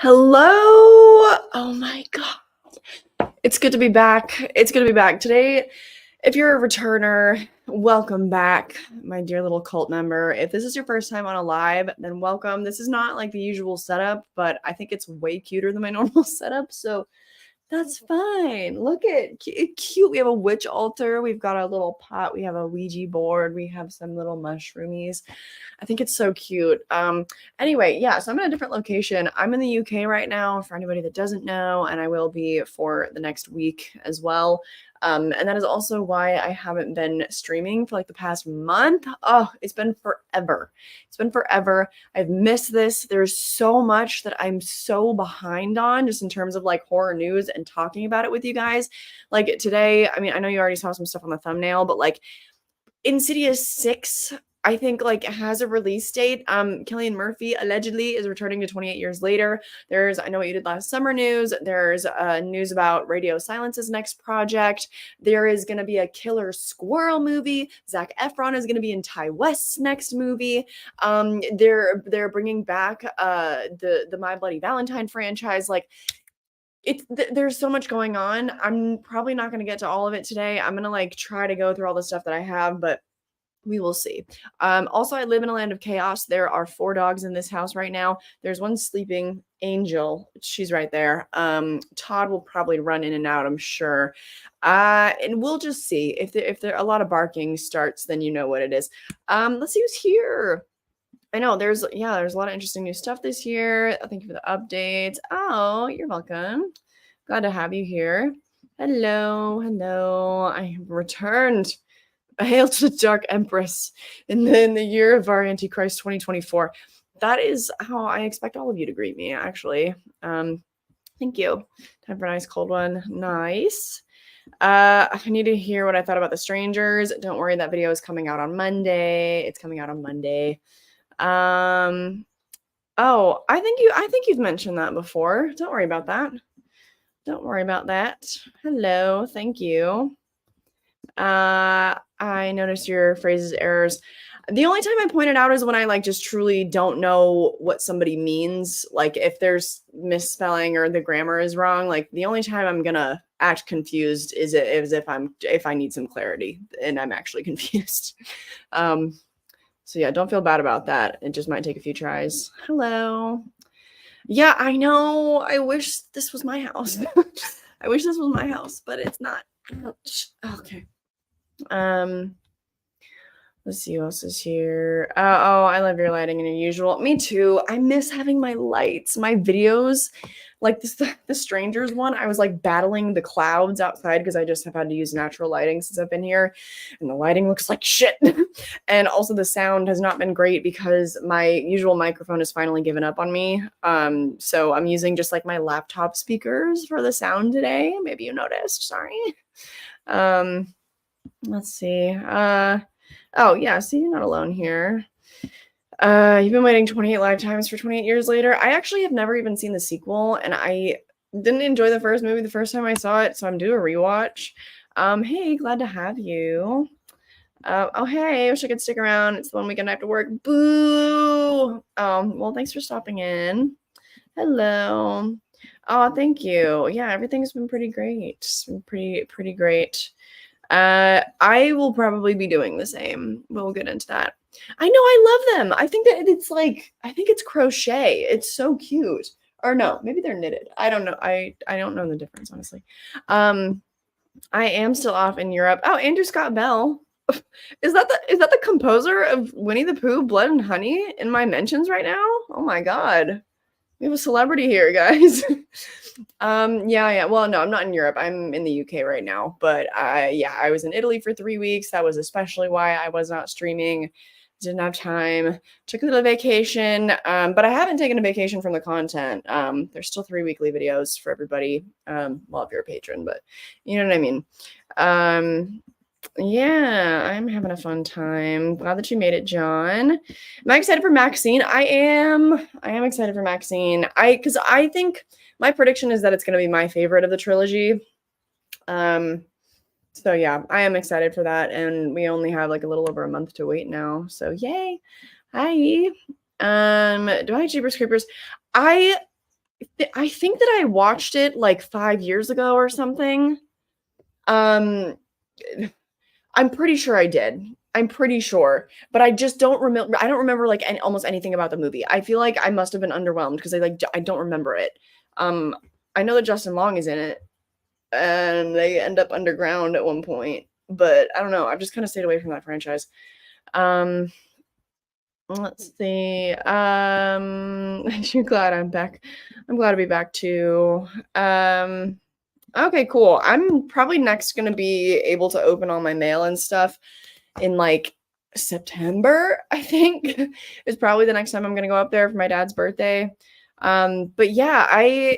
Hello. Oh my God. It's good to be back. It's good to be back. Today, if you're a returner, welcome back, my dear little cult member. If this is your first time on a live, then welcome. This is not like the usual setup, but I think it's way cuter than my normal setup. So that's fine. Look at cute. We have a witch altar. We've got a little pot. We have a Ouija board. We have some little mushroomies. I think it's so cute. Anyway, yeah, so I'm in a different location. I'm in the UK right now, for anybody that doesn't know, and I will be for the next week as well. And that is also why I haven't been streaming for like the past month. Oh, it's been forever. It's been forever. I've missed this. There's so much that I'm so behind on just in terms of like horror news and talking about it with you guys. Like today, I mean, I know you already saw some stuff on the thumbnail, but like Insidious 6, I think, like, has a release date. Cillian Murphy allegedly is returning to 28 years later. There's I Know What You Did Last Summer news. There's news about Radio Silence's next project. There is going to be a killer squirrel movie. Zac Efron is going to be in Ty West's next movie. They're bringing back the My Bloody Valentine franchise. Like, there's so much going on. I'm probably not going to get to all of it today. I'm going to like try to go through all the stuff that I have, but we will see. Also, I live in a land of chaos. There are 4 dogs in this house right now. There's one sleeping, Angel. She's right there. Todd will probably run in and out, I'm sure. And we'll just see. If there a lot of barking starts, then you know what it is. Let's see who's here. I know there's a lot of interesting new stuff this year. Thank you for the updates. Oh, you're welcome. Glad to have you here. Hello, hello. I have returned. Hail to the Dark Empress in the year of our Antichrist 2024. That is how I expect all of you to greet me, actually. Thank you. Time for a nice cold one. Nice. I need to hear what I thought about The Strangers. Don't worry, that video is coming out on Monday. It's coming out on Monday. Oh, I think you've mentioned that before. Don't worry about that. Don't worry about that. Hello, thank you. I noticed your phrases errors. The only time I point it out is when I like just truly don't know what somebody means. Like if there's misspelling or the grammar is wrong, like the only time I'm gonna act confused is if I need some clarity and I'm actually confused. So yeah, don't feel bad about that. It just might take a few tries. Hello. Yeah, I know. I wish this was my house. I wish this was my house, but it's not. Ouch. Okay. Let's see who else is here. Oh, I love your lighting and your usual. Me too. I miss having my lights, my videos. Like the Strangers one, I was like battling the clouds outside because I just have had to use natural lighting since I've been here, and the lighting looks like shit. And also the sound has not been great because my usual microphone has finally given up on me. So I'm using just like my laptop speakers for the sound today. Maybe you noticed. Sorry. Let's see. Oh yeah, see, you're not alone here. You've been waiting 28 lifetimes for 28 years later. I actually have never even seen the sequel, and I didn't enjoy the first movie the first time I saw it, so I'm due a rewatch. Hey, glad to have you. Oh hey, I wish I could stick around. It's the one weekend I have to work. Boo. Well, thanks for stopping in. Hello. Oh, thank you. Yeah, everything's been pretty great. It's been pretty great. I will probably be doing the same. We'll get into that. I know, I love them. I think that I think it's crochet. It's so cute. Or no, maybe they're knitted. I don't know. I don't know the difference, honestly. I am still off in Europe. Oh, Andrew Scott Bell. Is that the composer of Winnie the Pooh, Blood and Honey in my mentions right now? Oh my God. We have a celebrity here, guys. Yeah. Well, no, I'm not in Europe. I'm in the UK right now. But I was in Italy for 3 weeks. That was especially why I was not streaming. Didn't have time. Took a little vacation. But I haven't taken a vacation from the content. There's still 3 weekly videos for everybody. Well, if you're a patron, but you know what I mean. Yeah, I'm having a fun time. Glad that you made it, John. Am I excited for Maxine? I am excited for Maxine. Because I think my prediction is that it's going to be my favorite of the trilogy. So yeah, I am excited for that, and we only have like a little over a month to wait now. So yay! Hi. Do I have Jeepers Creepers? I I think that I watched it like 5 years ago or something. Um, I'm pretty sure I did. I'm pretty sure, but I just don't remember. I don't remember like almost anything about the movie. I feel like I must have been underwhelmed because I don't remember it. Um, I know that Justin Long is in it, and they end up underground at one point, but I don't know. I've just kind of stayed away from that franchise. Um, let's see. I'm glad I'm back. I'm glad to be back too. Okay, cool. I'm probably next gonna be able to open all my mail and stuff in like September, I think is probably the next time I'm gonna go up there for my dad's birthday. But yeah,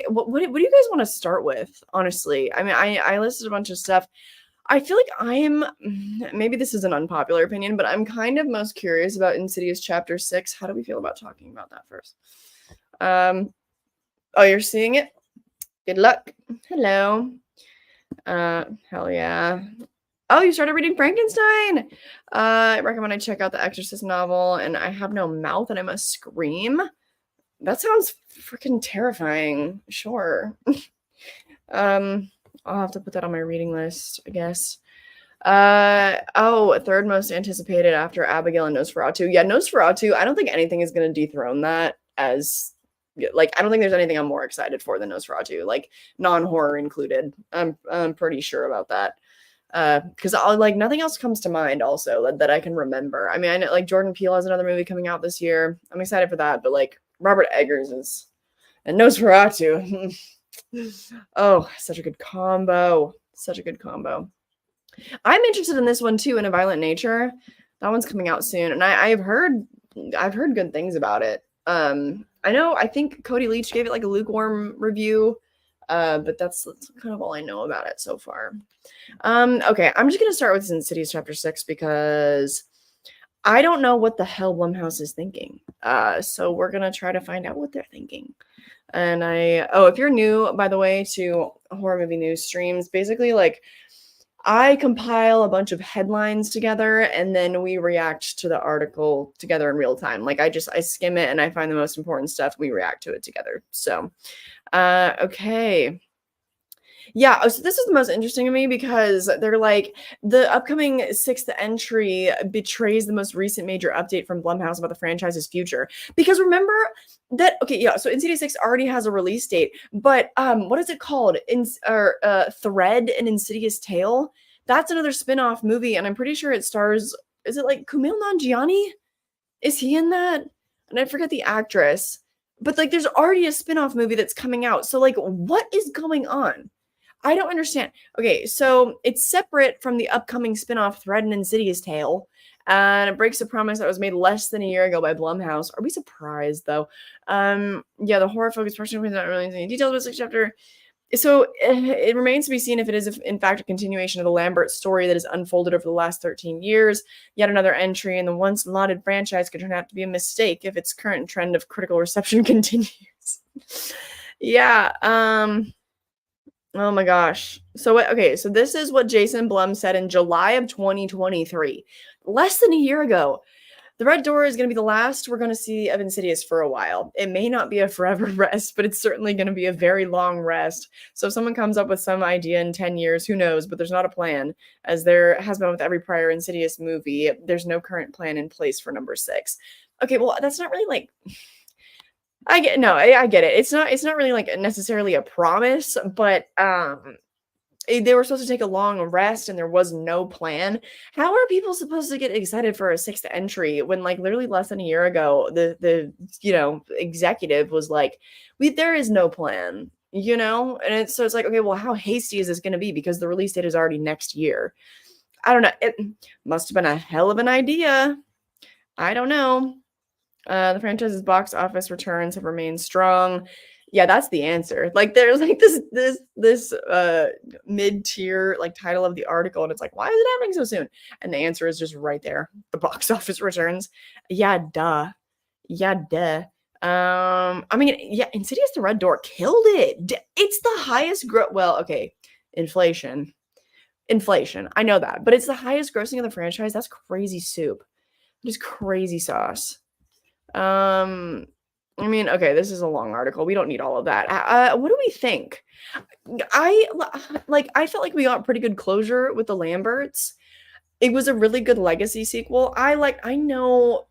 what do you guys want to start with? Honestly, I mean, I listed a bunch of stuff. I feel like I'm maybe this is an unpopular opinion, but I'm kind of most curious about Insidious Chapter 6. How do we feel about talking about that first? Oh, you're seeing it? Good luck. Hello. Hell yeah. Oh, you started reading Frankenstein. I recommend I check out the Exorcist novel, and I have no mouth and I must scream. That sounds freaking terrifying. Sure. I'll have to put that on my reading list, I guess. Third most anticipated after Abigail and Nosferatu. Yeah, Nosferatu, I don't think anything is going to dethrone that as like I don't think there's anything I'm more excited for than Nosferatu, like non-horror included. I'm pretty sure about that. Because I'll like nothing else comes to mind also that I can remember. I mean, I know like Jordan Peele has another movie coming out this year. I'm excited for that, but like Robert Eggers is and Nosferatu. Oh, such a good combo. Such a good combo. I'm interested in this one too, In a Violent Nature. That one's coming out soon, and I've heard good things about it. I think Cody Leach gave it like a lukewarm review, but that's kind of all I know about it so far. Okay, I'm just gonna start with Insidious Chapter 6 because I don't know what the hell Blumhouse is thinking. So we're gonna try to find out what they're thinking. And if you're new, by the way, to horror movie news streams, basically like I compile a bunch of headlines together and then we react to the article together in real time. Like I skim it and I find the most important stuff. We react to it together. So, okay. Yeah, so this is the most interesting to me because they're like the upcoming sixth entry betrays the most recent major update from Blumhouse about the franchise's future. Because remember that so Insidious 6 already has a release date, but what is it called? Thread and Insidious Tale. That's another spin-off movie, and I'm pretty sure it stars is it like Kumail Nanjiani? Is he in that? And I forget the actress. But like there's already a spin-off movie that's coming out. So like what is going on? I don't understand. Okay, so it's separate from the upcoming spin-off Thread and Insidious Tale, and it breaks a promise that was made less than a year ago by Blumhouse. Are we surprised though? The horror-focused person is not really any details about this chapter. So it remains to be seen if it is in fact a continuation of the Lambert story that has unfolded over the last 13 years. Yet another entry in the once lauded franchise could turn out to be a mistake if its current trend of critical reception continues. Yeah. Oh my gosh. So this is what Jason Blum said in July of 2023, less than a year ago. The Red Door is going to be the last we're going to see of Insidious for a while. It may not be a forever rest, but it's certainly going to be a very long rest. So if someone comes up with some idea in 10 years, who knows, but there's not a plan. As there has been with every prior Insidious movie, there's no current plan in place for number 6. Okay, well, that's not really like I get it. It's not really like necessarily a promise, but they were supposed to take a long rest and there was no plan. How are people supposed to get excited for a sixth entry when like literally less than a year ago the executive was like, there is no plan, and it's like, okay, well, how hasty is this going to be because the release date is already next year? I don't know. It must have been a hell of an idea. I don't know. The franchise's box office returns have remained strong. Yeah, that's the answer. Like there's like this mid-tier like title of the article, and it's like, why is it happening so soon? And the answer is just right there. The box office returns. Yeah, duh. Yeah, duh. Insidious the Red Door killed it. It's the highest inflation. I know that, but it's the highest grossing of the franchise. That's crazy soup. It is crazy sauce. I mean, okay, this is a long article. We don't need all of that. What do we think? I felt like we got pretty good closure with the Lamberts. It was a really good legacy sequel. I know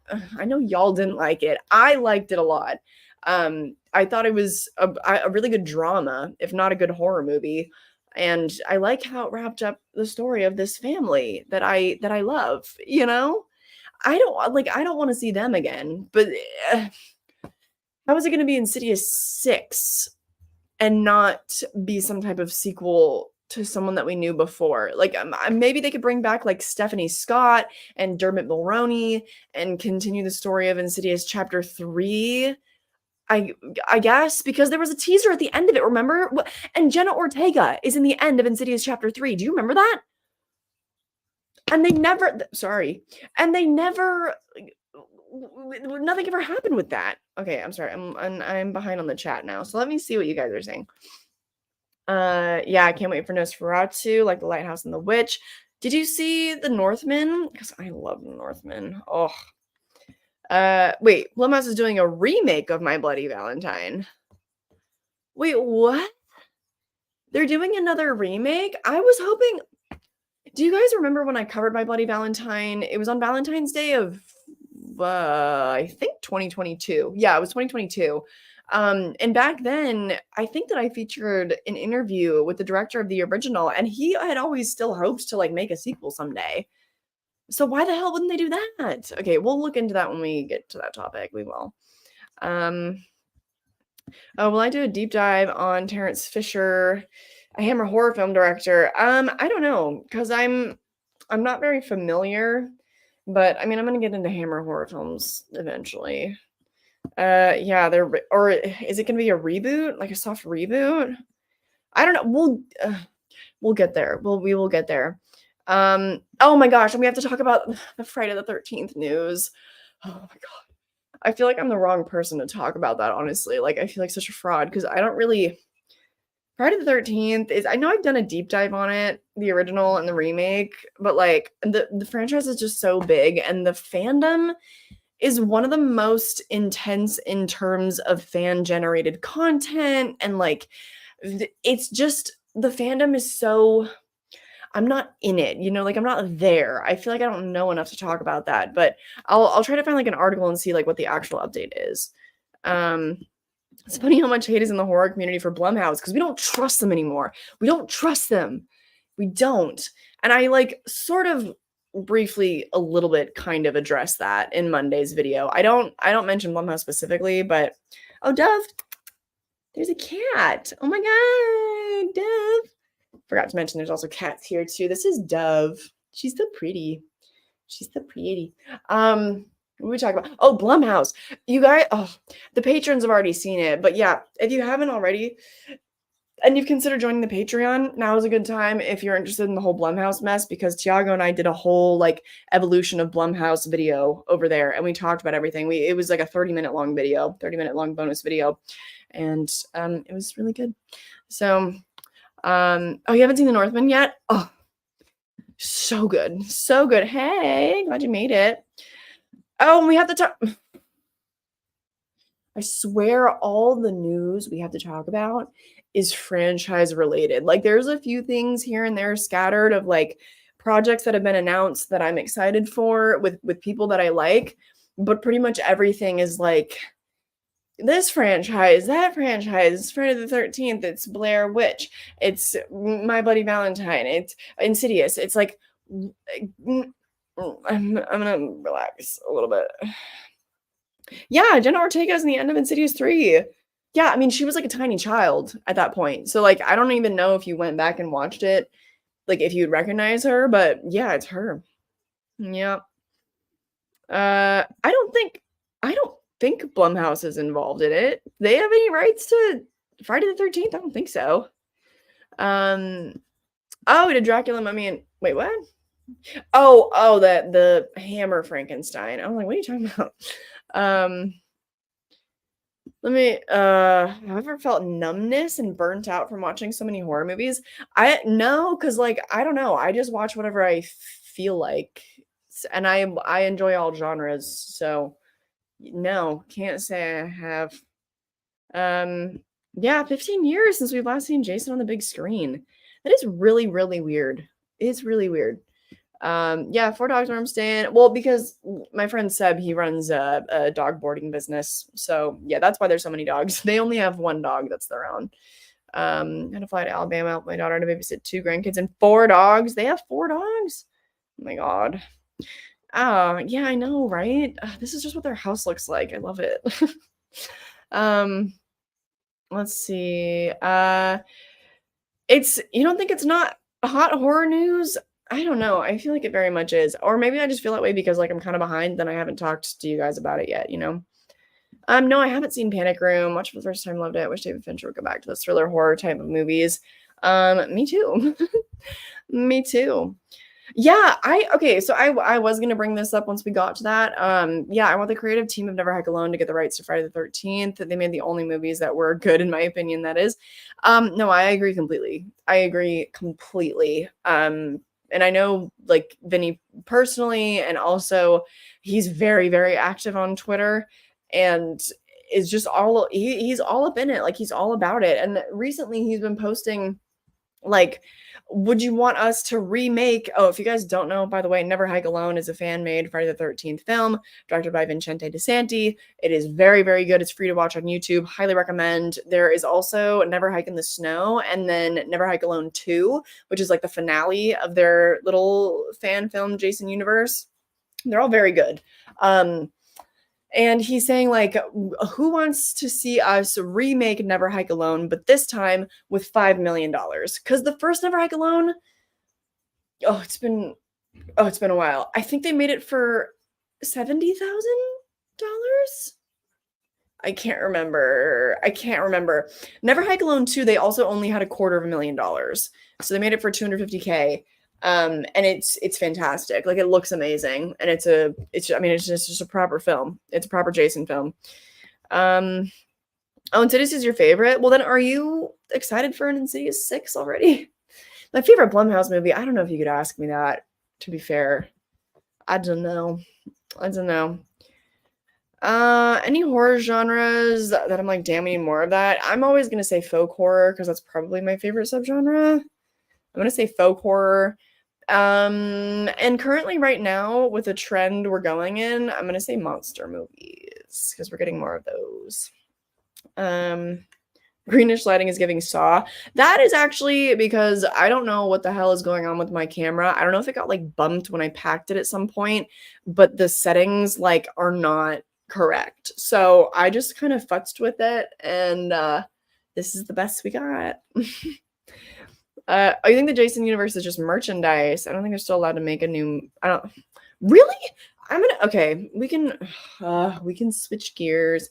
y'all didn't like it. I liked it a lot. I thought it was a really good drama, if not a good horror movie. And I like how it wrapped up the story of this family that I love, you know? I don't want to see them again, but how is it going to be Insidious 6 and not be some type of sequel to someone that we knew before? Like, maybe they could bring back like Stephanie Scott and Dermot Mulroney and continue the story of Insidious Chapter 3. I I guess because there was a teaser at the end of it, remember? And Jenna Ortega is in the end of Insidious Chapter 3. Do you remember that? And they never sorry. And they never nothing ever happened with that. Okay, I'm sorry. I'm behind on the chat now. So let me see what you guys are saying. Yeah, I can't wait for Nosferatu, like The Lighthouse and the Witch. Did you see The Northman? Because I love The Northman. Oh. Wait, Blumhouse is doing a remake of My Bloody Valentine. Wait, what? They're doing another remake? I was hoping. Do you guys remember when I covered My Bloody Valentine? It was on Valentine's Day of I think 2022. Yeah, it was 2022. And back then, I think that I featured an interview with the director of the original, and he had always still hoped to like make a sequel someday. So why the hell wouldn't they do that? Okay, we'll look into that when we get to that topic. We will. Oh, will I do a deep dive on Terrence Fisher, a Hammer horror film director? I don't know, because I'm not very familiar, but I mean, I'm gonna get into Hammer horror films eventually. Yeah, or is it gonna be a reboot, like a soft reboot? I don't know. We'll get there. We will get there. Oh my gosh, and we have to talk about the Friday the 13th news. Oh my god. I feel like I'm the wrong person to talk about that, honestly. Like, I feel like such a fraud because I don't really. Friday the 13th is, I know I've done a deep dive on it, the original and the remake, but like the franchise is just so big and the fandom is one of the most intense in terms of fan generated content. And like, it's just, the fandom is so. I'm not in it, like I'm not there. I feel like I don't know enough to talk about that, but I'll try to find like an article and see like what the actual update is. It's funny how much hate is in the horror community for Blumhouse because we don't trust them anymore. We don't trust them. We don't. And I like sort of briefly a little bit kind of address that in Monday's video. I don't mention Blumhouse specifically, but oh, Dove, there's a cat. Oh my god, Dove. Forgot to mention there's also cats here too. This is Dove. She's so pretty. She's so pretty. What are we talking about? Oh, Blumhouse. You guys, the patrons have already seen it. But yeah, if you haven't already and you've considered joining the Patreon, now is a good time if you're interested in the whole Blumhouse mess because Tiago and I did a whole like evolution of Blumhouse video over there and we talked about everything. It was like a 30-minute long video, 30-minute long bonus video. And it was really good. So oh, you haven't seen The Northman yet? Oh, so good. So good. Hey, glad you made it. Oh, and we have to talk. I swear all the news we have to talk about is franchise related. Like there's a few things here and there scattered of like projects that have been announced that I'm excited for with people that I like, but pretty much everything is like this franchise, that franchise, Friday the 13th, it's Blair Witch, it's My Bloody Valentine, it's Insidious. It's like, I'm gonna relax a little bit. Yeah, Jenna Ortega's in the end of Insidious 3. Yeah, I mean, she was like a tiny child at that point. So like, I don't even know if you went back and watched it, like if you'd recognize her, but yeah, it's her. Yeah. I don't think Blumhouse is involved in it. They have any rights to Friday the 13th? I don't think so. Oh, did Dracula Mummy and wait, what? Oh, the Hammer Frankenstein. I'm like, what are you talking about? Let me have I ever felt numbness and burnt out from watching so many horror movies? No, because like I don't know. I just watch whatever I feel like. And I enjoy all genres, so No, can't say I have. Yeah, 15 years since we've last seen Jason on the big screen. That is really, really weird. It's really weird. Yeah, 4 dogs where I'm staying. Well, because my friend Seb, he runs a dog boarding business. So yeah, that's why there's so many dogs. They only have one dog that's their own. Had to fly to Alabama with my daughter to babysit 2 grandkids and 4 dogs. They have 4 dogs. Oh my god. Oh, yeah, I know, right? This is just what their house looks like. I love it. um, let's see. You don't think it's not hot horror news? I don't know. I feel like it very much is. Or maybe I just feel that way because like I'm kind of behind, then I haven't talked to you guys about it yet, you know? No, I haven't seen Panic Room. Watched for the first time, loved it. Wish David Fincher would go back to the thriller horror type of movies. Me too. Me too. Yeah, so I was gonna bring this up once we got to that. Yeah, I want the creative team of Never Hike Alone to get the rights to Friday the 13th. They made the only movies that were good, in my opinion, that is. No, I agree completely. I agree completely. And I know like Vinny personally, and also he's very, very active on Twitter and is just he's all up in it. Like he's all about it. And recently he's been posting like, would you want us to remake? Oh, if you guys don't know, by the way, Never Hike Alone is a fan-made Friday the 13th film directed by Vincente DeSanti. It is very, very good. It's free to watch on YouTube. Highly recommend. There is also Never Hike in the Snow and then Never Hike Alone 2, which is like the finale of their little fan film Jason universe. They're all very good. And he's saying, like, who wants to see us remake Never Hike Alone, but this time with $5 million? Because the first Never Hike Alone, it's been a while. I think they made it for $70,000. I can't remember. Never Hike Alone 2, they also only had $250,000. So they made it for 250K. And it's fantastic. Like it looks amazing. And it's just a proper film. It's a proper Jason film. Insidious is your favorite? Well, then are you excited for an Insidious 6 already? My favorite Blumhouse movie. I don't know if you could ask me that, to be fair. I don't know. Any horror genres that I'm like, damn, we need more of that? I'm always gonna say folk horror because that's probably my favorite subgenre. I'm gonna say folk horror. And currently right now with the trend we're going in, I'm gonna say monster movies because we're getting more of those. Greenish lighting is giving Saw. That is actually because I don't know what the hell is going on with my camera. I don't know if it got like bumped when I packed it at some point, but the settings like are not correct. So I just kind of futzed with it, and this is the best we got. I think the Jason universe is just merchandise. I don't think they're still allowed to make a new. I don't really. Okay. We can switch gears.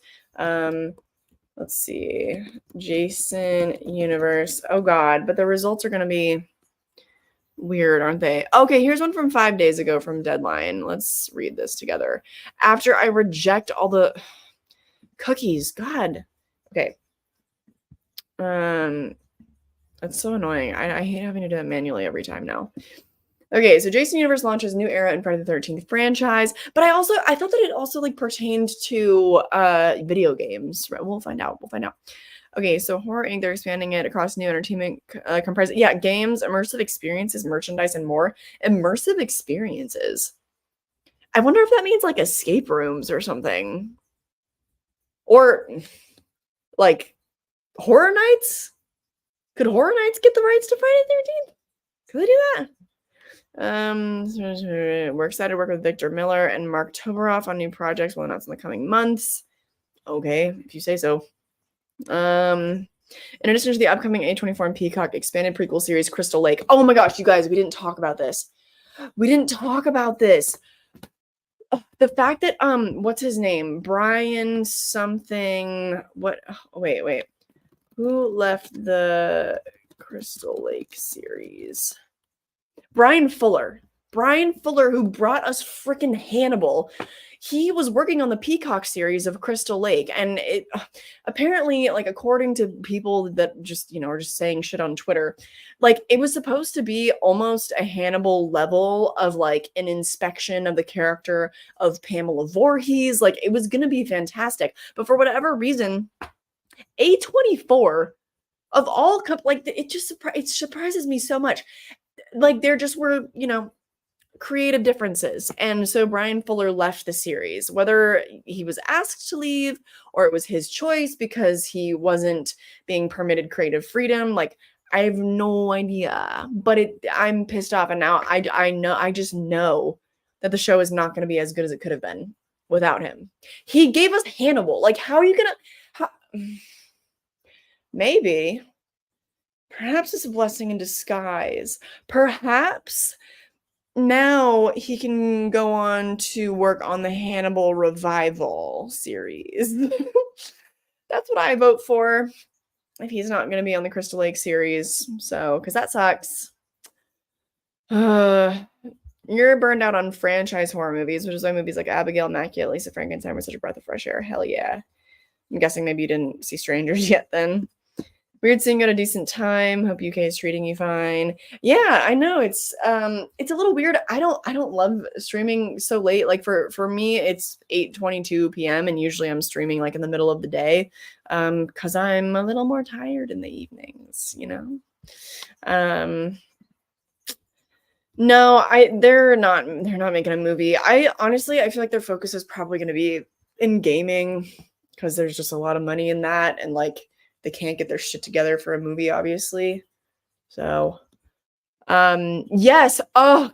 Let's see. Jason universe. Oh God, but the results are gonna be weird, aren't they? Okay, here's one from 5 days ago from Deadline. Let's read this together. After I reject all the cookies, God. Okay. That's so annoying. I hate having to do that manually every time now. Okay, so Jason Universe launches new era in Friday the 13th franchise, but I thought that it also like pertained to video games. Right? We'll find out. Okay, so Horror Inc. They're expanding it across new entertainment comprising games, immersive experiences, merchandise, and more. Immersive experiences. I wonder if that means like escape rooms or something, or like horror nights. Could Horror Nights get the rights to Friday the 13th? Could they do that? We're excited to work with Victor Miller and Mark Toberoff on new projects we'll announce in the coming months. Okay, if you say so. In addition to the upcoming A24 and Peacock expanded prequel series Crystal Lake. Oh my gosh, you guys, we didn't talk about this. The fact that what's his name? Brian something. What? Oh, wait. Who left the Crystal Lake series? Brian Fuller, who brought us freaking Hannibal. he was working on the Peacock series of Crystal Lake, and it apparently, like, according to people that just, are just saying shit on Twitter, like, it was supposed to be almost a Hannibal level of, like, an inspection of the character of Pamela Voorhees. Like, it was gonna be fantastic, but for whatever reason, A24 of all like, it surprises me so much. Like, there just were, creative differences. And so Brian Fuller left the series, whether he was asked to leave or it was his choice because he wasn't being permitted creative freedom. Like, I have no idea, but I'm pissed off. And now I just know that the show is not going to be as good as it could have been without him. He gave us Hannibal. Like, how are you going to, maybe, perhaps it's a blessing in disguise. Perhaps now he can go on to work on the Hannibal revival series. That's what I vote for if he's not going to be on the Crystal Lake series. So, because that sucks. You're burned out on franchise horror movies, which is why movies like Abigail, Immaculate, Lisa Frankenstein were such a breath of fresh air. Hell yeah. I'm guessing maybe you didn't see Strangers yet then. Weird seeing you at a decent time. Hope UK is treating you fine. Yeah, I know it's a little weird. I don't love streaming so late. Like, for me, it's 8:22 p.m. and usually I'm streaming like in the middle of the day, because I'm a little more tired in the evenings. No, they're not making a movie. I feel like their focus is probably going to be in gaming because there's just a lot of money in that, and like, they can't get their shit together for a movie, obviously. So, yes. Oh,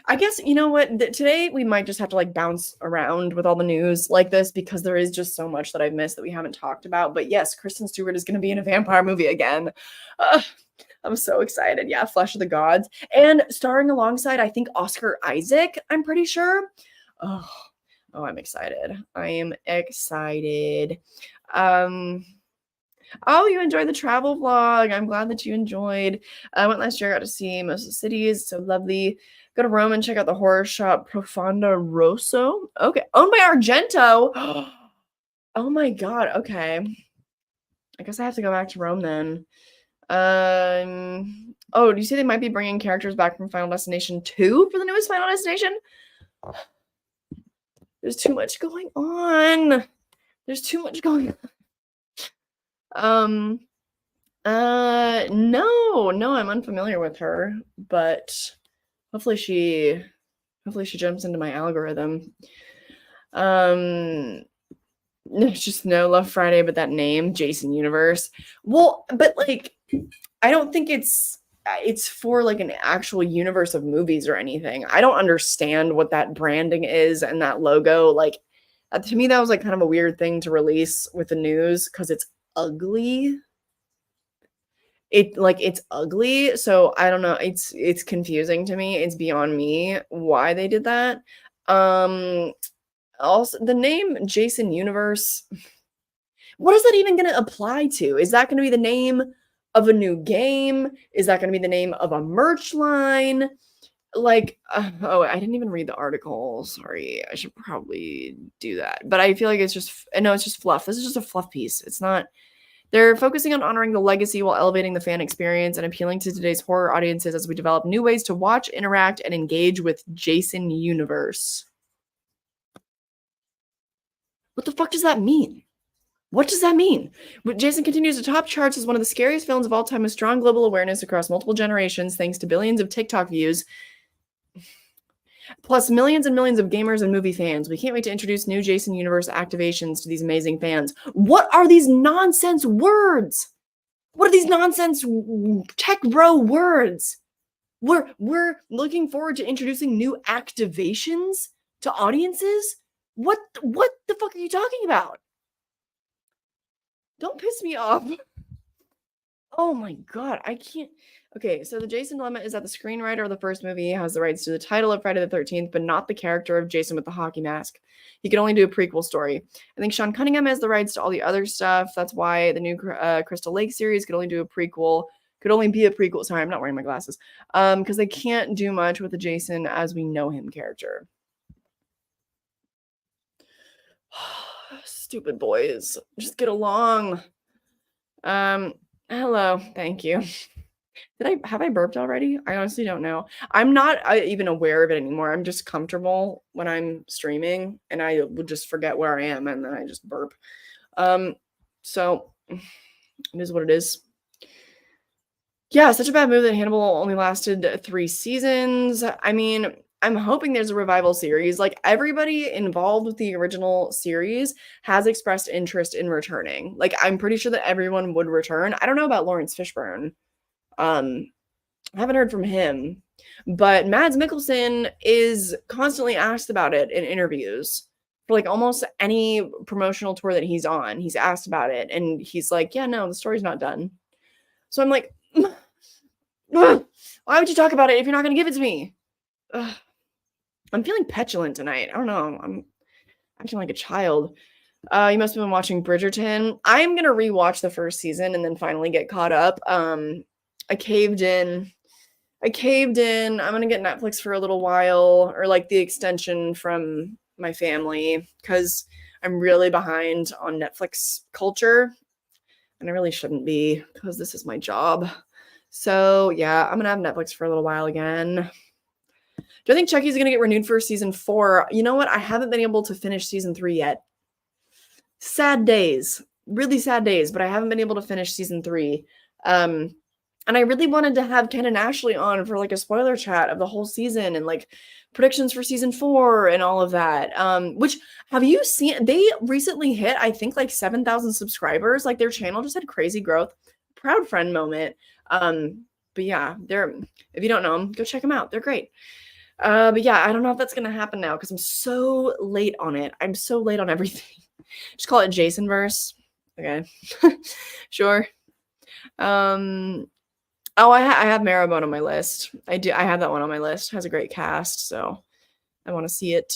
I guess, you know what? Today we might just have to like bounce around with all the news like this because there is just so much that I've missed that we haven't talked about. But yes, Kristen Stewart is going to be in a vampire movie again. I'm so excited. Yeah, Flesh of the Gods. And starring alongside, I think, Oscar Isaac, I'm pretty sure. Oh, I'm excited. I am excited. Oh, you enjoyed the travel vlog. I'm glad that you enjoyed. I went last year, got to see most of the cities. So lovely. Go to Rome and check out the horror shop Profonda Rosso. Okay. Owned by Argento. Oh my God. Okay. I guess I have to go back to Rome then. Oh, do you see they might be bringing characters back from Final Destination 2 for the newest Final Destination? There's too much going on. There's too much going on. No, I'm unfamiliar with her, but hopefully she jumps into my algorithm. There's just no Love Friday, but that name, Jason Universe. Well, but like, I don't think it's for like an actual universe of movies or anything. I don't understand what that branding is and that logo. Like, to me, that was like kind of a weird thing to release with the news because it's ugly. It's ugly. So I don't know. It's confusing to me. It's beyond me why they did that. Also, the name Jason Universe, what is that even going to apply to? Is that going to be the name of a new game? Is that going to be the name of a merch line? Like, oh, I didn't even read the article. Sorry, I should probably do that. But I feel like it's just fluff. This is just a fluff piece. It's not. They're focusing on honoring the legacy while elevating the fan experience and appealing to today's horror audiences as we develop new ways to watch, interact, and engage with Jason Universe. What the fuck does that mean? What does that mean? Jason continues to top charts as one of the scariest films of all time with strong global awareness across multiple generations thanks to billions of TikTok views, plus millions and millions of gamers and movie fans. We can't wait to introduce new Jason Universe activations to these amazing fans. What are these nonsense words? What are these nonsense tech bro words? We're looking forward to introducing new activations to audiences? What the fuck are you talking about? Don't piss me off. Oh my God, I can't. Okay, so the Jason dilemma is that the screenwriter of the first movie has the rights to the title of Friday the 13th, but not the character of Jason with the hockey mask. He can only do a prequel story. I think Sean Cunningham has the rights to all the other stuff. That's why the new Crystal Lake series could only do a prequel. Could only be a prequel. Sorry, I'm not wearing my glasses. Because they can't do much with the Jason as we know him character. Stupid boys. Just get along. Hello. Thank you. Have I burped already? I honestly don't know. I'm not even aware of it anymore. I'm just comfortable when I'm streaming and I would just forget where I am and then I just burp. So it is what it is. Yeah, such a bad move that Hannibal only lasted 3 seasons. I mean, I'm hoping there's a revival series. Like, everybody involved with the original series has expressed interest in returning. Like, I'm pretty sure that everyone would return. I don't know about Lawrence Fishburne. I haven't heard from him, but Mads Mikkelsen is constantly asked about it in interviews. For like almost any promotional tour that he's on, he's asked about it, and he's like, "Yeah, no, the story's not done." So I'm like, why would you talk about it if you're not going to give it to me? Ugh. I'm feeling petulant tonight. I don't know. I'm acting like a child. You must have been watching Bridgerton. I am going to rewatch the first season and then finally get caught up. I caved in. I'm going to get Netflix for a little while, or like the extension from my family, because I'm really behind on Netflix culture. And I really shouldn't be, because this is my job. So yeah, I'm going to have Netflix for a little while again. Do I think Chucky's going to get renewed for season 4? You know what? I haven't been able to finish season 3 yet. Sad days. Really sad days, but I haven't been able to finish season 3. And I really wanted to have Ken and Ashley on for like a spoiler chat of the whole season and like predictions for season 4 and all of that. Which, have you seen? They recently hit, I think, like 7,000 subscribers. Like, their channel just had crazy growth. Proud friend moment. But yeah, if you don't know them, go check them out. They're great. But yeah, I don't know if that's gonna happen now because I'm so late on it. I'm so late on everything. Just call it Jasonverse. Okay. Sure. Oh, I have Maribone on my list. I do. I have that one on my list. It has a great cast, so I want to see it.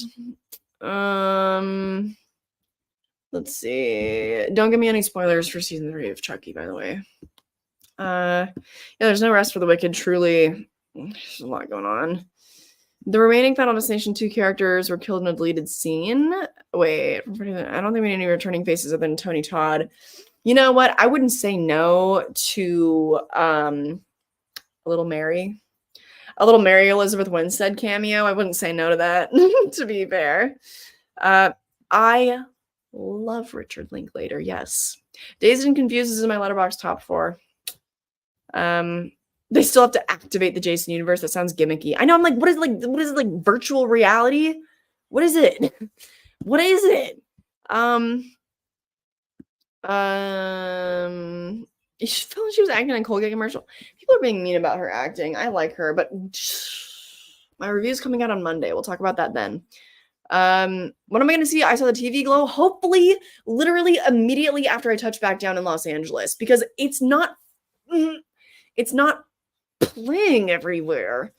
Let's see. Don't give me any spoilers for season 3 of Chucky, by the way. Yeah, there's no rest for the wicked. Truly, there's a lot going on. The remaining Final Destination 2 characters were killed in a deleted scene. Wait, I don't think we need any returning faces other than Tony Todd. You know what? I wouldn't say no to a little Mary Elizabeth Winstead cameo. I wouldn't say no to that, to be fair. I love Richard Linklater. Yes. Dazed and Confused is in my Letterboxd top 4. They still have to activate the Jason universe. That sounds gimmicky. I know. I'm like, what is it like virtual reality? What is it? What is it? She felt like she was acting in a Colgate commercial. People are being mean about her acting. I like her, but my review's coming out on Monday. We'll talk about that then. What am I going to see? I saw the TV glow. Hopefully, literally immediately after I touch back down in Los Angeles, because it's not playing everywhere.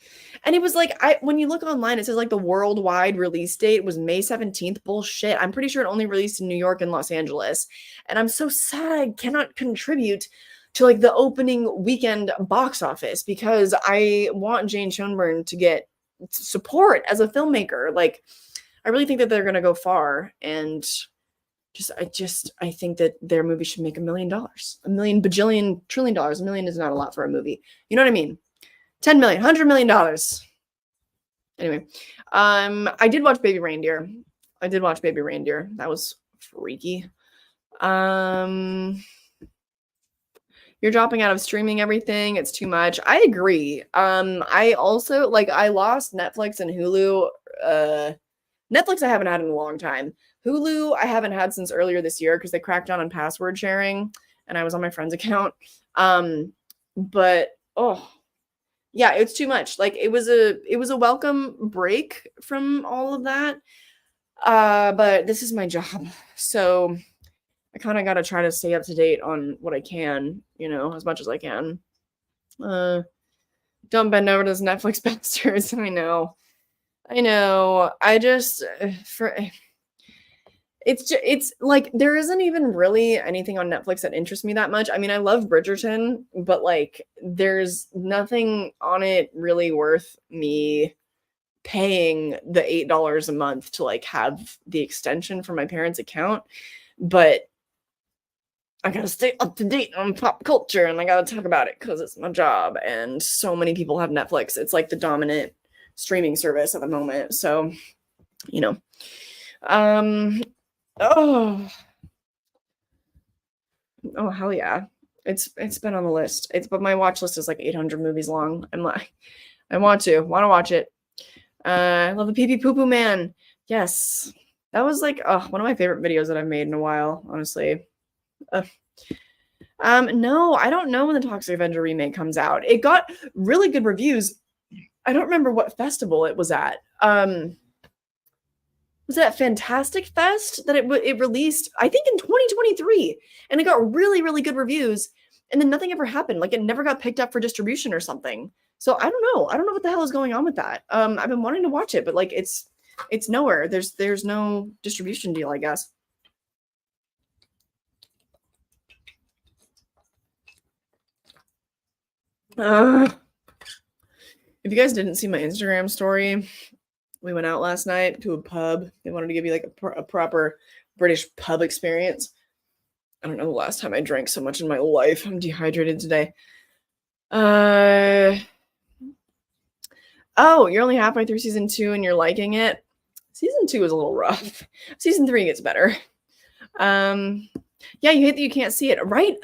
And it was like, when you look online, it says like the worldwide release date was May 17th. Bullshit. I'm pretty sure it only released in New York and Los Angeles. And I'm so sad I cannot contribute to like the opening weekend box office because I want Jane Schoenberg to get support as a filmmaker. Like, I really think that they're going to go far. And I think that their movie should make $1 million, $1 million, bajillion, trillion dollars. $1 million is not a lot for a movie. You know what I mean? 10 million, $100 million. Anyway, I did watch Baby Reindeer. That was freaky. You're dropping out of streaming everything. It's too much. I agree. I also I lost Netflix and Hulu. Netflix I haven't had in a long time. Hulu I haven't had since earlier this year because they cracked down on password sharing and I was on my friend's account. But yeah, it's too much. Like, it was a welcome break from all of that. But this is my job. So I kind of got to try to stay up to date on what I can, as much as I can. Don't bend over to this Netflix bastards. I know. It's like there isn't even really anything on Netflix that interests me that much. I mean, I love Bridgerton, but like there's nothing on it really worth me paying the $8 a month to like have the extension for my parents' account, but I gotta stay up to date on pop culture and I gotta talk about it because it's my job. And so many people have Netflix. It's like the dominant streaming service at the moment. So, you know, oh, hell yeah. It's been on the list. But my watch list is like 800 movies long. I'm like, I want to watch it. I love the Pee Pee Poo Poo Man. Yes. That was like one of my favorite videos that I've made in a while, honestly. No, I don't know when the Toxic Avenger remake comes out. It got really good reviews. I don't remember what festival it was at. Was that Fantastic Fest that it released? I think in 2023, and it got really, really good reviews. And then nothing ever happened. Like it never got picked up for distribution or something. So I don't know. I don't know what the hell is going on with that. I've been wanting to watch it, but like it's nowhere. There's no distribution deal, I guess. If you guys didn't see my Instagram story, we went out last night to a pub. They wanted to give you like a proper British pub experience. I don't know the last time I drank so much in my life. I'm dehydrated today. Oh, you're only halfway through season 2 and you're liking it. Season 2 is a little rough. Season 3 gets better. Yeah, you hate that you can't see it, right?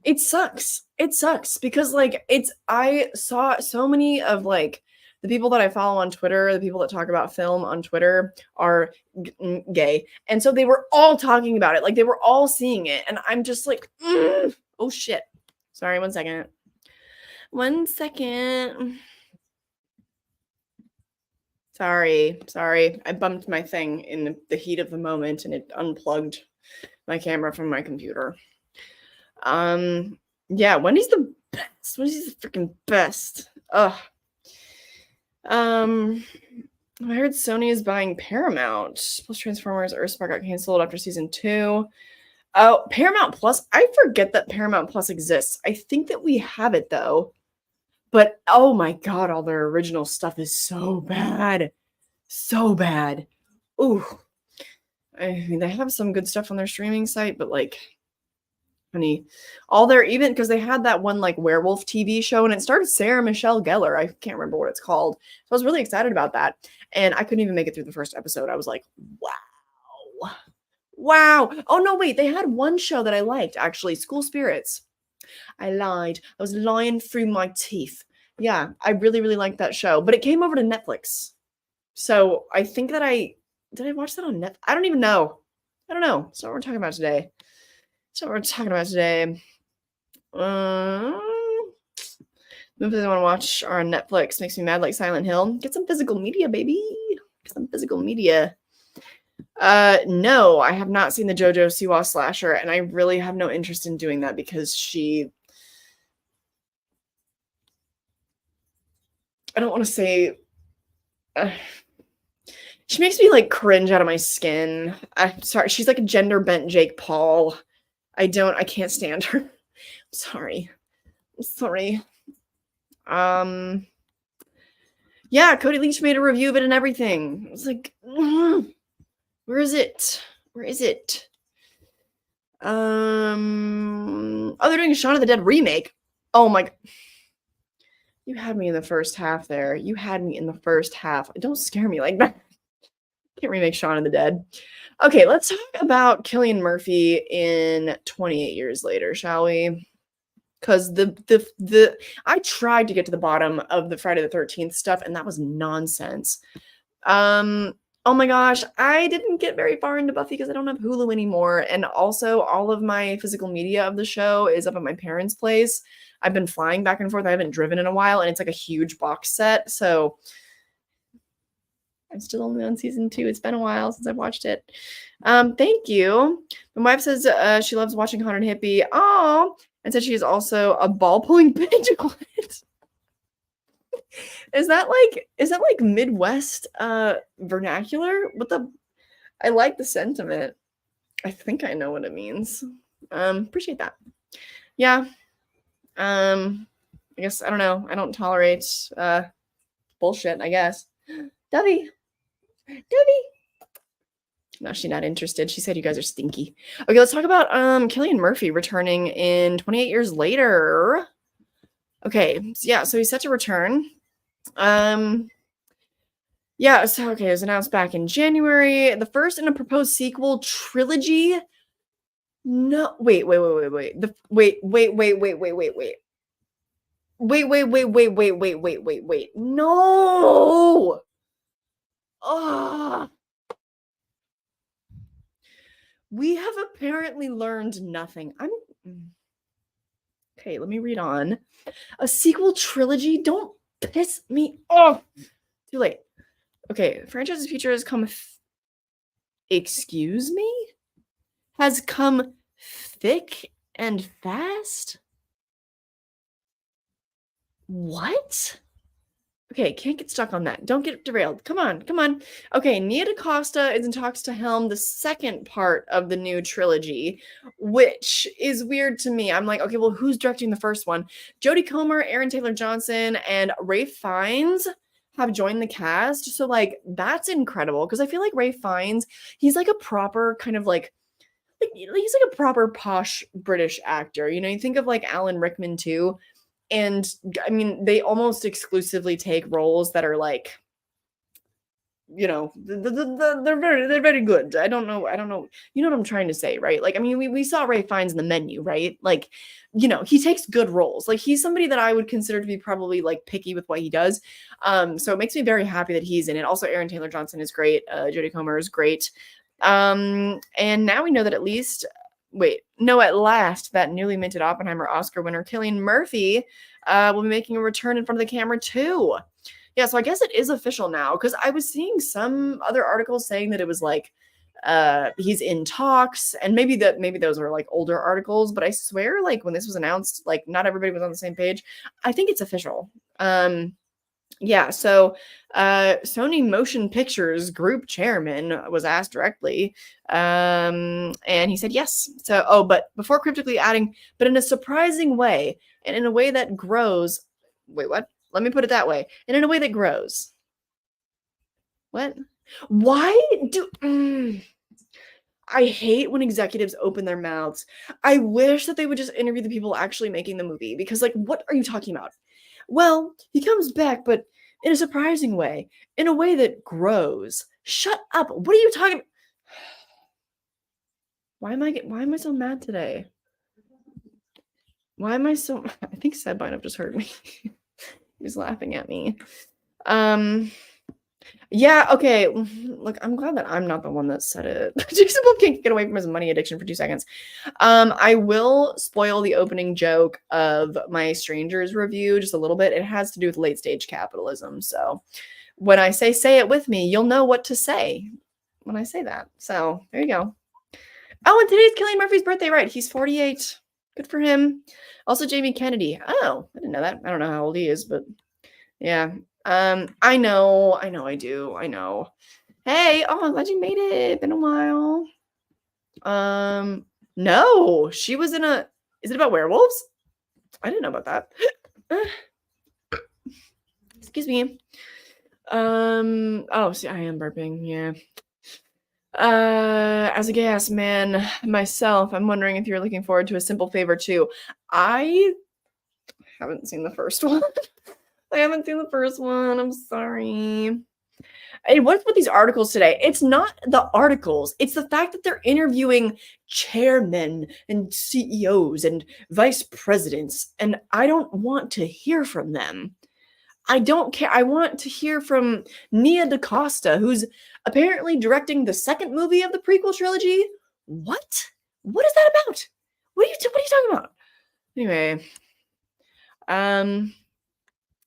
It sucks. It sucks because like I saw so many of like the people that I follow on Twitter, the people that talk about film on Twitter are gay. And so they were all talking about it. Like they were all seeing it. And I'm just like, oh shit. Sorry, 1 second. 1 second. Sorry. I bumped my thing in the heat of the moment and it unplugged my camera from my computer. Yeah, Wendy's the best. Wendy's the freaking best. Ugh. I heard Sony is buying Paramount. Plus Transformers Earthspark got canceled after season 2. Oh, Paramount Plus. I forget that Paramount Plus exists. I think that we have it though. But oh my god, all their original stuff is so bad. So bad. Ooh. I mean, they have some good stuff on their streaming site, but like, honey, all their, even because they had that one like werewolf TV show and it starred Sarah Michelle Gellar. I can't remember what it's called. So I was really excited about that. And I couldn't even make it through the first episode. I was like, wow. Oh no, wait, they had one show that I liked actually, School Spirits. I lied. I was lying through my teeth. Yeah, I really, really liked that show, but it came over to Netflix. So I think that did I watch that on Netflix? I don't even know. I don't know. That's not what we're talking about today. Movies I want to watch are on Netflix. Makes me mad like Silent Hill. Get some physical media, baby. Get some physical media. No, I have not seen the JoJo Siwa slasher, and I really have no interest in doing that because I don't want to say she makes me like cringe out of my skin. I'm sorry. She's like a gender bent Jake Paul. I can't stand her. I'm sorry. Yeah, Cody Leach made a review of it and everything. I was like, where is it? Oh, they're doing a Shaun of the Dead remake. Oh my, you had me in the first half there. Don't scare me like that. Can't remake Shaun of the Dead. Okay, let's talk about Cillian Murphy in 28 years later, shall we? Because I tried to get to the bottom of the Friday the 13th stuff, and that was nonsense. Oh my gosh, I didn't get very far into Buffy because I don't have Hulu anymore. And also, all of my physical media of the show is up at my parents' place. I've been flying back and forth. I haven't driven in a while, and it's like a huge box set. So I'm still only on season 2. It's been a while since I've watched it. Thank you. My wife says she loves watching Haunted Hippie. Oh, and said she is also a ball pulling binge. Is that like Midwest vernacular? I like the sentiment. I think I know what it means. Appreciate that. Yeah. I guess I don't know. I don't tolerate bullshit, I guess. Debbie. No, she's not interested. She said you guys are stinky. Okay, let's talk about Cillian Murphy returning in 28 years later. Okay, yeah, so he's set to return. Yeah, so okay, it was announced back in January. The first in a proposed sequel trilogy. No, wait. Wait. No. Ah. We have apparently learned nothing. Okay, let me read on. A sequel trilogy? Don't piss me off. Too late. Okay, franchise's future has come. Excuse me? Has come thick and fast? What? Okay, can't get stuck on that. Don't get derailed. Come on. Okay, Nia DaCosta is in talks to helm the second part of the new trilogy, which is weird to me. I'm like, okay, well, who's directing the first one? Jodie Comer, Aaron Taylor-Johnson, and Ralph Fiennes have joined the cast. So, like, that's incredible because I feel like Ralph Fiennes, he's like a proper kind of like he's like a proper posh British actor. You know, you think of like Alan Rickman too. And I mean, they almost exclusively take roles that are like, you know, they're very good. I don't know. You know what I'm trying to say, right? Like, I mean, we saw Ralph Fiennes in The Menu, right? Like, you know, he takes good roles. Like, he's somebody that I would consider to be probably like picky with what he does. So it makes me very happy that he's in it. Also, Aaron Taylor-Johnson is great. Jodie Comer is great. And now we know that at last, that newly minted Oppenheimer Oscar winner, Cillian Murphy, will be making a return in front of the camera too. Yeah, so I guess it is official now, because I was seeing some other articles saying that it was like he's in talks, and maybe those are like older articles, but I swear, like, when this was announced, like, not everybody was on the same page. I think it's official. Yeah, so Sony Motion Pictures group chairman was asked directly, and he said yes. So, but before cryptically adding, but in a surprising way, and in a way that grows. Wait, what? Let me put it that way. And in a way that grows. What? Why do... I hate when executives open their mouths. I wish that they would just interview the people actually making the movie, because, like, what are you talking about? Well, he comes back, but in a surprising way, in a way that grows. Shut up. What are you talking about? Why am I so mad today? Why am I so... I think Sebine just heard me. He's laughing at me. Yeah, okay. Look, I'm glad that I'm not the one that said it. Jason Blum can't get away from his money addiction for 2 seconds. I will spoil the opening joke of my Strangers review just a little bit. It has to do with late stage capitalism. So when I say it with me, you'll know what to say when I say that. So there you go. Oh, and today's Cillian Murphy's birthday, right? He's 48. Good for him. Also, Jamie Kennedy. Oh, I didn't know that. I don't know how old he is, but yeah. I know. Hey, oh, I'm glad you made it. Been a while. No, she was in a... Is it about werewolves? I didn't know about that. Excuse me. Oh, see, I am burping, yeah. As a gay ass man myself, I'm wondering if you're looking forward to A Simple Favor too. I haven't seen the first one. I'm sorry. Hey, what's with these articles today? It's not the articles. It's the fact that they're interviewing chairmen and CEOs and vice presidents, and I don't want to hear from them. I don't care. I want to hear from Nia DaCosta, who's apparently directing the second movie of the prequel trilogy. What? What is that about? What are you talking about? Anyway, I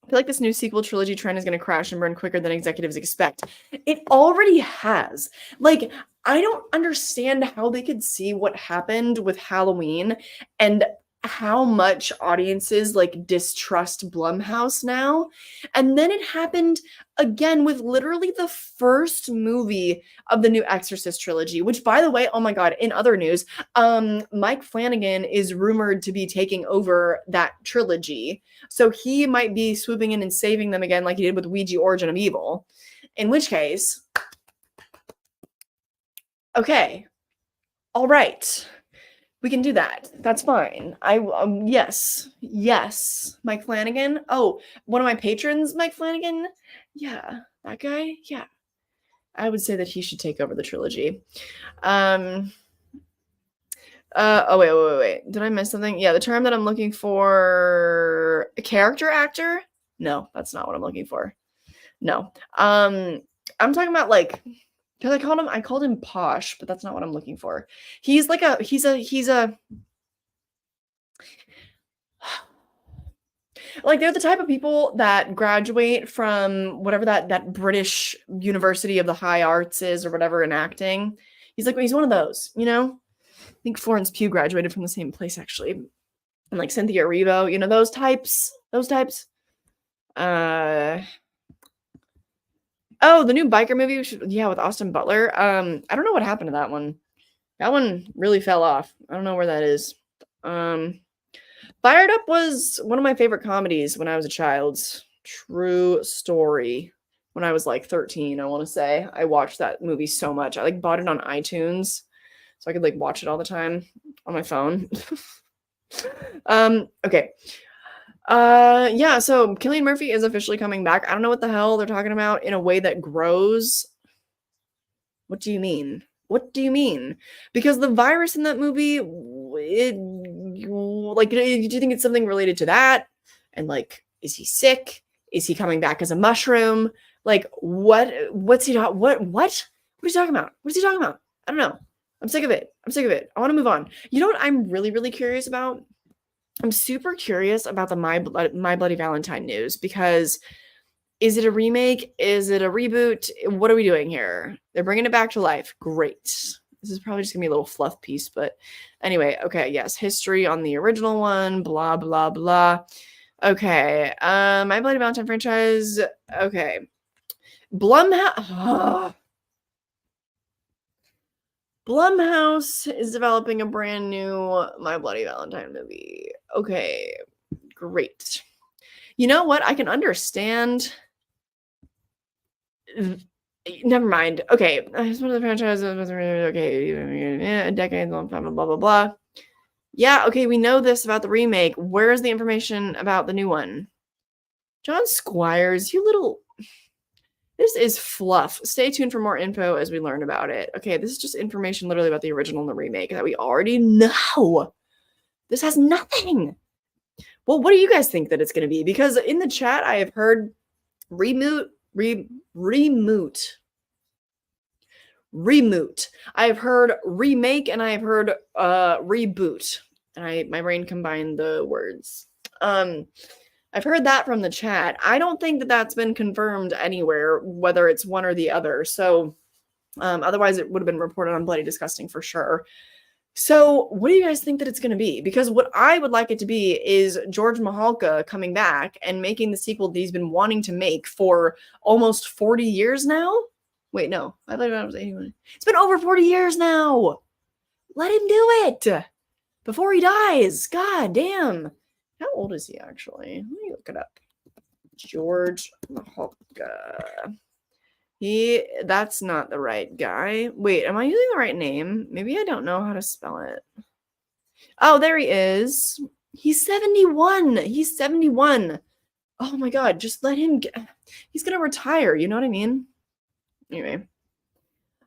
feel like this new sequel trilogy trend is going to crash and burn quicker than executives expect. It already has. Like, I don't understand how they could see what happened with Halloween and how much audiences like distrust Blumhouse now. And then it happened again with literally the first movie of the new Exorcist trilogy, which, by the way, oh my God, in other news, Mike Flanagan is rumored to be taking over that trilogy. So he might be swooping in and saving them again like he did with Ouija Origin of Evil. In which case, okay, all right. We can do that. That's fine. Yes. Yes. Mike Flanagan. Oh, one of my patrons, Mike Flanagan. Yeah, that guy. Yeah. I would say that he should take over the trilogy. Oh, wait. Did I miss something? Yeah, the term that I'm looking for, a character actor? No, that's not what I'm looking for. No. I'm talking about like, because I called him posh, but that's not what I'm looking for. He's like he's a like they're the type of people that graduate from whatever that British University of the High Arts is or whatever in acting. He's one of those, you know? I think Florence Pugh graduated from the same place actually. And like Cynthia Erivo, you know, those types. Oh, the new biker movie, with Austin Butler. I don't know what happened to that one. That one really fell off. I don't know where that is. Fired Up was one of my favorite comedies when I was a child. True story. When I was like 13, I want to say. I watched that movie so much. I like bought it on iTunes so I could like watch it all the time on my phone. Okay. Yeah, so Cillian Murphy is officially coming back. I don't know what the hell they're talking about in a way that grows. What do you mean? What do you mean? Because the virus in that movie, do you think it's something related to that? And like, is he sick? Is he coming back as a mushroom? Like, what's he talking? What is he talking about? What is he talking about? I don't know. I'm sick of it. I want to move on. You know what I'm really, really curious about? I'm super curious about the My Bloody Valentine news because is it a remake? Is it a reboot? What are we doing here? They're bringing it back to life. Great. This is probably just gonna be a little fluff piece, but anyway, okay, yes, history on the original one, blah, blah, blah. Okay, My Bloody Valentine franchise, okay. Blumhouse is developing a brand new My Bloody Valentine movie. Okay, great. You know what? I can understand. Never mind. Okay, it's one of the franchises. Okay, a decade long, blah blah blah. Yeah, okay, we know this about the remake. Where's the information about the new one? John Squires, you little. This is fluff. Stay tuned for more info as we learn about it. Okay, this is just information literally about the original and the remake that we already know. This has nothing. Well, what do you guys think that it's going to be? Because in the chat, I have heard remoot. I have heard remake and I have heard reboot. And my brain combined the words. I've heard that from the chat. I don't think that that's been confirmed anywhere, whether it's one or the other. So otherwise it would have been reported on Bloody Disgusting for sure. So what do you guys think that it's going to be? Because what I would like it to be is George Mahalka coming back and making the sequel that he's been wanting to make for almost 40 years now. Wait, no. I thought I was 81. It's been over 40 years now. Let him do it before he dies. God damn. How old is he actually? Let me look it up. George Mahalka. That's not the right guy. Wait, am I using the right name? Maybe I don't know how to spell it. Oh, there he is. He's 71. He's 71. Oh my God, just let him he's going to retire, you know what I mean? Anyway.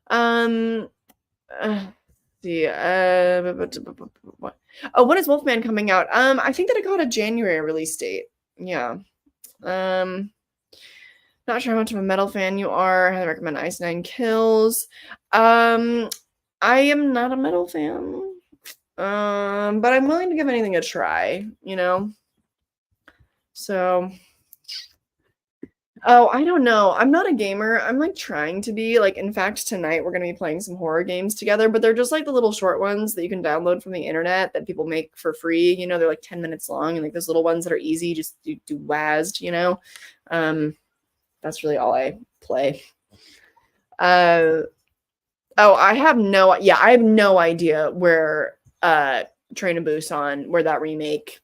When is Wolfman coming out? I think that I got a January release date. Yeah. Not sure how much of a metal fan you are. I recommend Ice Nine Kills. I am not a metal fan. But I'm willing to give anything a try, you know? So Oh, I don't know. I'm not a gamer. I'm like trying to be. Like, in fact, tonight we're gonna be playing some horror games together, but they're just like the little short ones that you can download from the internet that people make for free. You know, they're like 10 minutes long and like those little ones that are easy, just do WASD, you know? Um, that's really all I play. Uh oh, I have no idea where Train to Busan, where that remake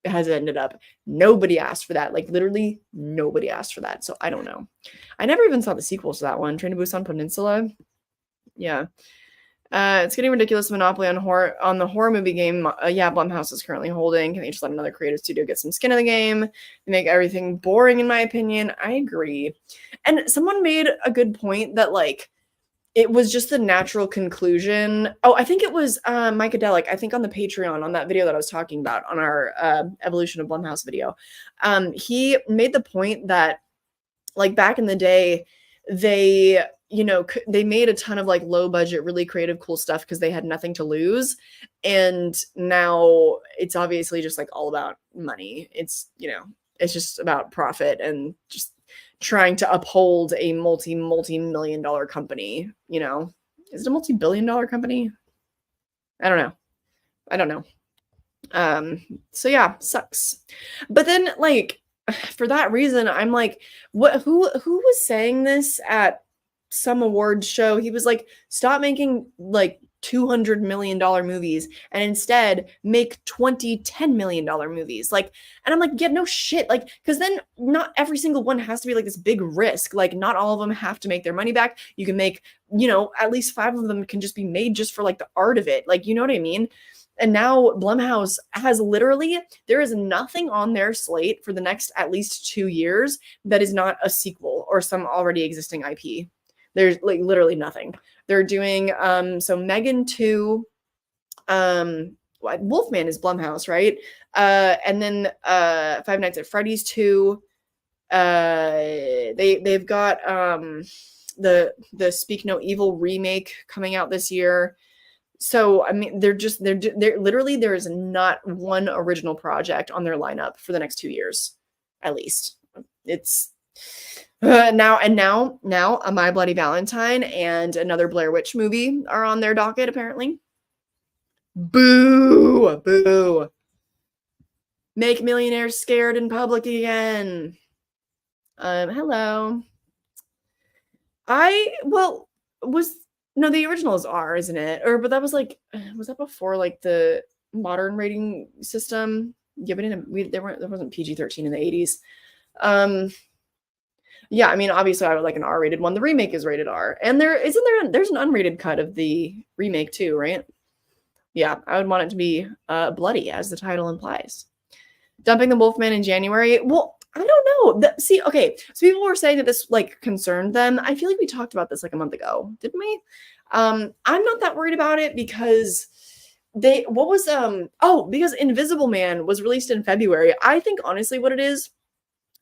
has ended up. Nobody asked for that. Like literally nobody asked for that. So I don't know. I never even saw the sequels to that one, Train to Busan Peninsula. Yeah. It's getting ridiculous monopoly on the horror movie game. Yeah, Blumhouse is currently holding. Can they just let another creative studio get some skin in the game? They make everything boring, in my opinion. I agree. And someone made a good point that like it was just the natural conclusion. Oh, I think it was Micadelic, I think on the Patreon, on that video that I was talking about, on our Evolution of Blumhouse video. He made the point that, like, back in the day, they, you know, they made a ton of like low budget, really creative, cool stuff because they had nothing to lose. And now it's obviously just like all about money. It's, you know, it's just about profit and just trying to uphold a multi-million dollar company, you know. Is it a multi-billion dollar company? I don't know. I don't know. So yeah, sucks. But then like for that reason, I'm like, what who was saying this at some awards show? He was like, stop making like $200 million movies and instead make 20 $10 million movies. Like, and I'm like, yeah, no shit. Like, because then not every single one has to be like this big risk. Like, not all of them have to make their money back. You can make, you know, at least 5 of them can just be made just for like the art of it. Like, you know what I mean? And now Blumhouse has literally, there is nothing on their slate for the next at least 2 years that is not a sequel or some already existing IP. There's like literally nothing. They're doing so Megan 2, Wolfman is Blumhouse, right? And then Five Nights at Freddy's 2. They've got the Speak No Evil remake coming out this year. So I mean, they're literally, there is not one original project on their lineup for the next 2 years, at least. It's now a My Bloody Valentine and another Blair Witch movie are on their docket apparently. Boo, boo. Make millionaires scared in public again. Hello. The original is R, isn't it? Or but that was like, was that before like the modern rating system? Yeah, but there wasn't PG-13 in the 80s. Yeah, I mean, obviously I would like an R-rated one. The remake is rated R, and there's an unrated cut of the remake too, right? Yeah, I would want it to be bloody, as the title implies. Dumping the Wolfman in January. Well, I don't know. See, okay, so people were saying that this like concerned them. I feel like we talked about this like a month ago, didn't we? I'm not that worried about it because because Invisible Man was released in February. I think honestly what it is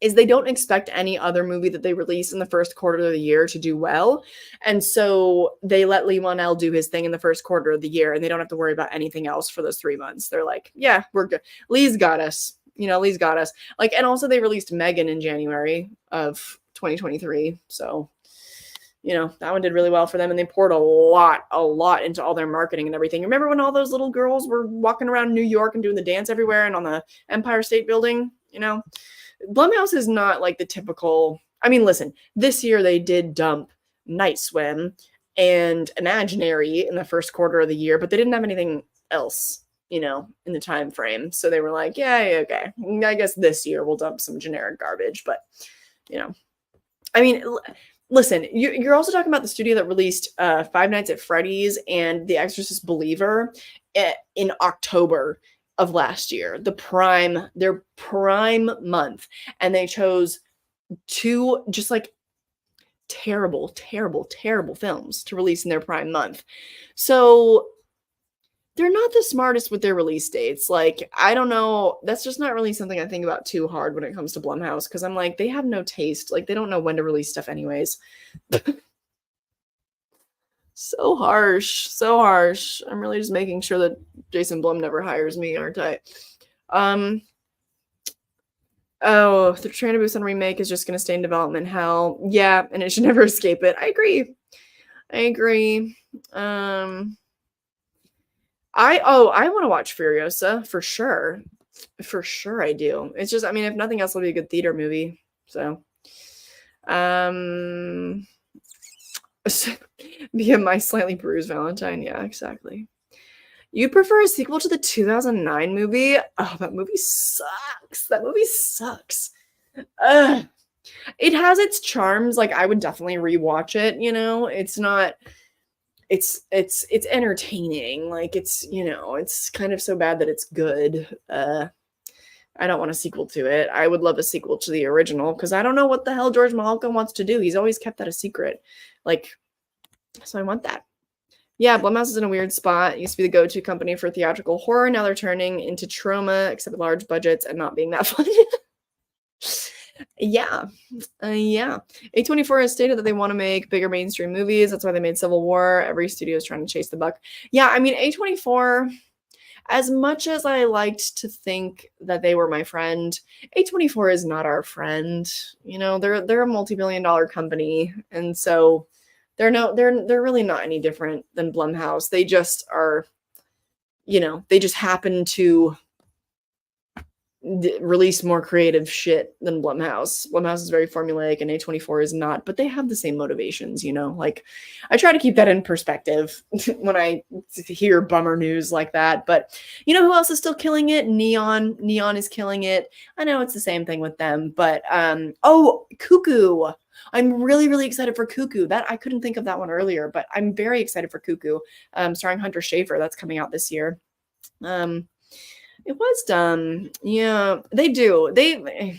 they don't expect any other movie that they release in the first quarter of the year to do well. And so they let Lee Wanell do his thing in the first quarter of the year and they don't have to worry about anything else for those 3 months. They're like, yeah, we're good. Lee's got us. You know, Lee's got us. Like, and also they released Megan in January of 2023. So, you know, that one did really well for them. And they poured a lot into all their marketing and everything. Remember when all those little girls were walking around New York and doing the dance everywhere and on the Empire State Building, you know? Blumhouse is not like the typical. I mean, listen, this year they did dump Night Swim and Imaginary in the first quarter of the year, but they didn't have anything else, you know, in the time frame. So they were like, yeah, okay, I guess this year we'll dump some generic garbage. But, you know, I mean, listen, you're also talking about the studio that released Five Nights at Freddy's and The Exorcist Believer in October of last year, their prime month, and they chose 2 just like terrible films to release in their prime month. So they're not the smartest with their release dates. Like, I don't know, that's just not really something I think about too hard when it comes to Blumhouse, because I'm like, they have no taste. Like, they don't know when to release stuff anyways. So harsh. I'm really just making sure that Jason Blum never hires me, aren't I? Oh, the Train to Busan remake is just going to stay in development hell. Yeah, and it should never escape it. I agree. I agree. I want to watch Furiosa for sure. For sure I do. It's just, I mean, if nothing else, it'll be a good theater movie. So, via my slightly bruised Valentine. Yeah, exactly. You prefer a sequel to the 2009 movie? Oh, that movie sucks. That movie sucks. Ugh. It has its charms. Like, I would definitely rewatch it, you know? It's not it's entertaining. Like, it's, you know, it's kind of so bad that it's good. I don't want a sequel to it. I would love a sequel to the original because I don't know what the hell George Malcolm wants to do. He's always kept that a secret. Like, so I want that. Yeah, Blumhouse is in a weird spot. It used to be the go-to company for theatrical horror. Now they're turning into trauma, except with large budgets and not being that fun. Yeah. Yeah. A24 has stated that they want to make bigger mainstream movies. That's why they made Civil War. Every studio is trying to chase the buck. Yeah, I mean, A24, as much as I liked to think that they were my friend, A24 is not our friend. You know, they're a multi-billion-dollar company, and so they're really not any different than Blumhouse. They just are, you know, they just happen to release more creative shit than Blumhouse. Blumhouse is very formulaic and A24 is not, but they have the same motivations, you know? Like, I try to keep that in perspective when I hear bummer news like that. But you know who else is still killing it? Neon. Neon is killing it. I know it's the same thing with them, but oh, Cuckoo. I'm really, really excited for Cuckoo. That I couldn't think of that one earlier, but I'm very excited for Cuckoo, starring Hunter Schafer. That's coming out this year. It was dumb. Yeah, they do. They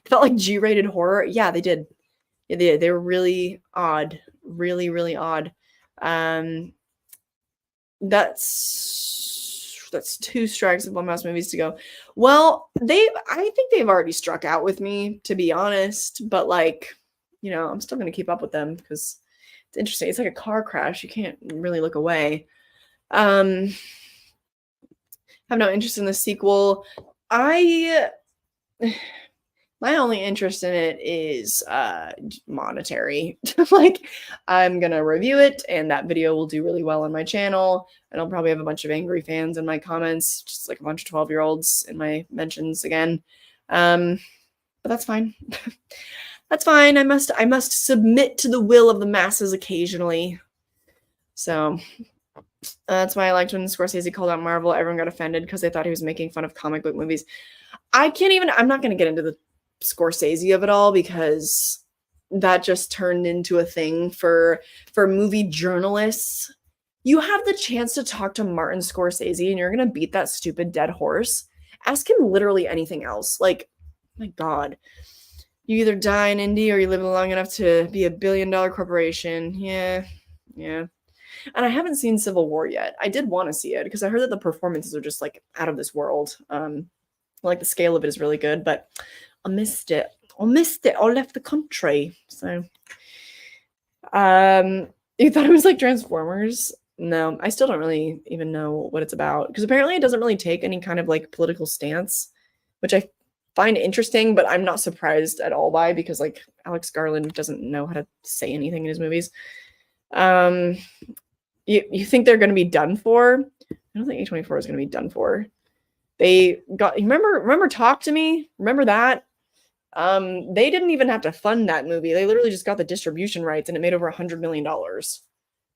felt like G-rated horror. Yeah, they did. Yeah, they did. They were really odd. Really, really odd. That's 2 strikes of Blumhouse movies to go. Well, I think they've already struck out with me, to be honest. But like, you know, I'm still gonna keep up with them because it's interesting. It's like a car crash. You can't really look away. Have no interest in the sequel. My only interest in it is monetary. Like, I'm gonna review it and that video will do really well on my channel, and I'll probably have a bunch of angry fans in my comments, just like a bunch of 12-year-olds in my mentions again. But that's fine. That's fine. I must submit to the will of the masses occasionally. So that's why I liked when Scorsese called out Marvel. Everyone got offended because they thought he was making fun of comic book movies. I'm not going to get into the Scorsese of it all because that just turned into a thing for movie journalists. You have the chance to talk to Martin Scorsese and you're going to beat that stupid dead horse. Ask him literally anything else. Like, my God. You either die in indie or you live long enough to be a billion-dollar corporation. Yeah. And I haven't seen Civil War yet. I did want to see it because I heard that the performances are just like out of this world. Like the scale of it is really good, but I missed it. I left the country. So, you thought it was like Transformers? No, I still don't really even know what it's about because apparently it doesn't really take any kind of like political stance, which I find interesting, but I'm not surprised at all by because like Alex Garland doesn't know how to say anything in his movies. You think they're going to be done for? I don't think A24 is going to be done for. They got, remember Talk to Me? Remember that? They didn't even have to fund that movie. They literally just got the distribution rights and it made over $100 million.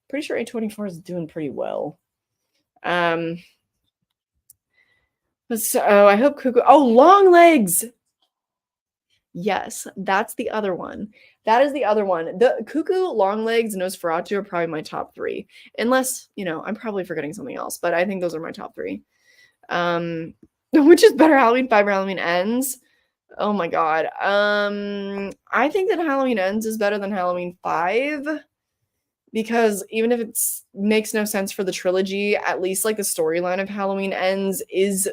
Pretty sure A24 is doing pretty well. So I hope Cuckoo. Oh, Long Legs. Yes, that's the other one. That is the other one. The Cuckoo, Longlegs, Nosferatu are probably my top 3. Unless, you know, I'm probably forgetting something else, but I think those are my top 3. Which is better, Halloween 5 or Halloween Ends? Oh my God. I think that Halloween Ends is better than Halloween 5 because even if it makes no sense for the trilogy, at least like the storyline of Halloween Ends is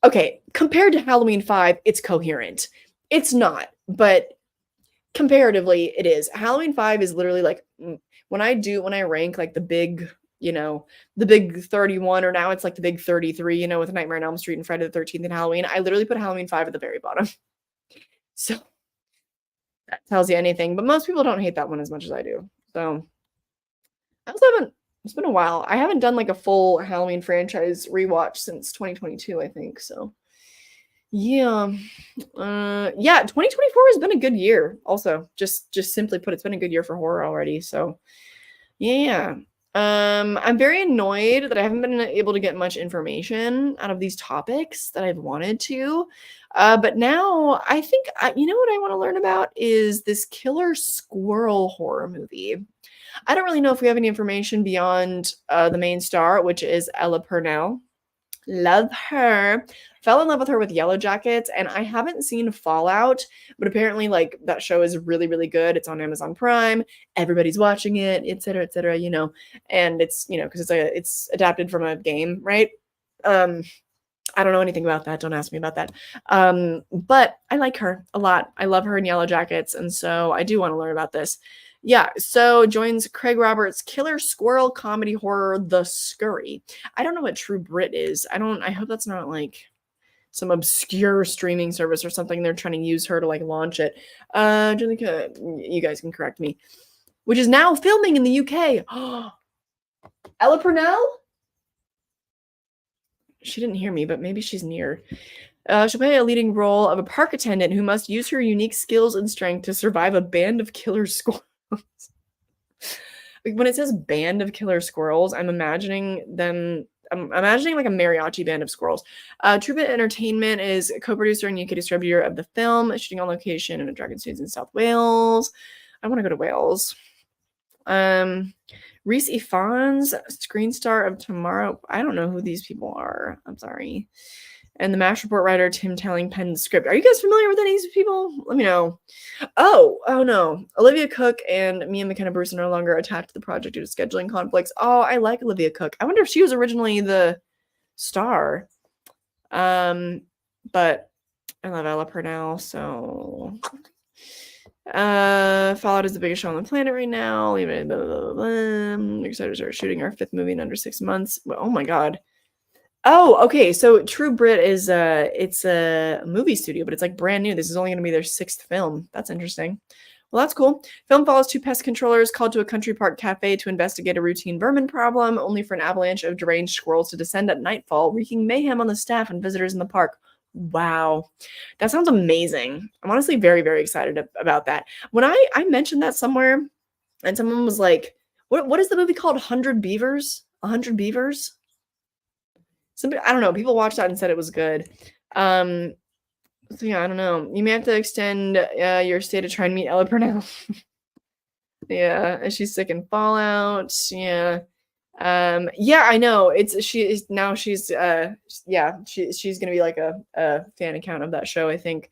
okay, compared to Halloween 5, it's coherent. It's not, but comparatively, it is. Halloween 5 is literally like when I rank like the big the big 31, or now it's like the big 33, with Nightmare on Elm Street and Friday the 13th and Halloween. I literally put Halloween 5 at the very bottom. So that tells you anything. But most people don't hate that one as much as I do. So I also haven't, it's been a while. I haven't done like a full Halloween franchise rewatch since 2022, I think. So yeah. Yeah, 2024 has been a good year. Also, just simply put, it's been a good year for horror already. So yeah. I'm very annoyed that I haven't been able to get much information out of these topics that I've wanted to. But now I think, you know what I want to learn about is this killer squirrel horror movie. I don't really know if we have any information beyond the main star, which is Ella Purnell. Love her. Fell in love with her with Yellow Jackets, and I haven't seen Fallout, but apparently, like, that show is really, really good. It's on Amazon Prime. Everybody's watching it, etc., etc. And it's because it's adapted from a game, right? I don't know anything about that. Don't ask me about that. But I like her a lot. I love her in Yellow Jackets, and so I do want to learn about this. Yeah, so joins Craig Roberts' killer squirrel comedy horror, The Scurry. I don't know what True Brit is. I hope that's not like some obscure streaming service or something. They're trying to use her to like launch it. You guys can correct me. Which is now filming in the UK. Ella Purnell? She didn't hear me, but maybe she's near. She'll play a leading role of a park attendant who must use her unique skills and strength to survive a band of killer squirrels. When it says band of killer squirrels, I'm imagining like a mariachi band of squirrels. True Bit Entertainment is co-producer and UK distributor of the film, shooting on location in a Dragon Studios in South Wales. I want to go to Wales. Rhys Ifans, screen star of Tomorrow. I don't know who these people are. I'm sorry. And the MASH report writer Tim Telling penned the script. Are you guys familiar with any of these people? Let me know. Oh no. Olivia Cooke and Mia McKenna Bruce are no longer attached to the project due to scheduling conflicts. Oh, I like Olivia Cooke. I wonder if she was originally the star. But I love Ella Purnell, so Fallout is the biggest show on the planet right now. We're excited to start shooting our 5th movie in under 6 months. Oh my god. Oh, okay. So True Brit is it's a movie studio, but it's like brand new. This is only going to be their 6th film. That's interesting. Well, that's cool. Film follows 2 pest controllers called to a country park cafe to investigate a routine vermin problem, only for an avalanche of deranged squirrels to descend at nightfall, wreaking mayhem on the staff and visitors in the park. Wow. That sounds amazing. I'm honestly very, very excited about that. When I mentioned that somewhere and someone was like, what is the movie called? 100 Beavers? 100 Beavers? Somebody, I don't know. People watched that and said it was good. So yeah, I don't know. You may have to extend your stay to try and meet Ella Purnell. Yeah, she's sick in Fallout. Yeah. Yeah, I know. She's gonna be like a fan account of that show, I think.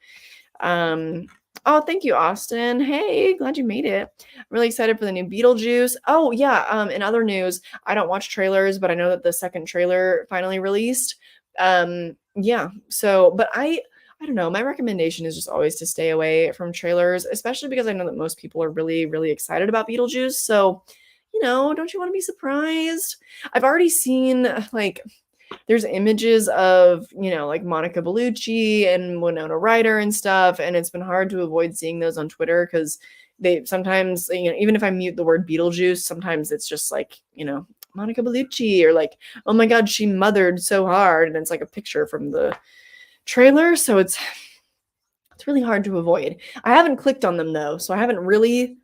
Oh, thank you, Austin. Hey, glad you made it. I'm really excited for the new Beetlejuice. Oh, yeah. In other news, I don't watch trailers, but I know that the second trailer finally released. Yeah. So, but I don't know. My recommendation is just always to stay away from trailers, especially because I know that most people are really, really excited about Beetlejuice. So, don't you want to be surprised? I've already seen like there's images of, like Monica Bellucci and Winona Ryder and stuff, and it's been hard to avoid seeing those on Twitter because they sometimes, even if I mute the word Beetlejuice, sometimes it's just like, Monica Bellucci, or like, oh my god, she mothered so hard, and it's like a picture from the trailer, so it's really hard to avoid. I haven't clicked on them though, so I haven't really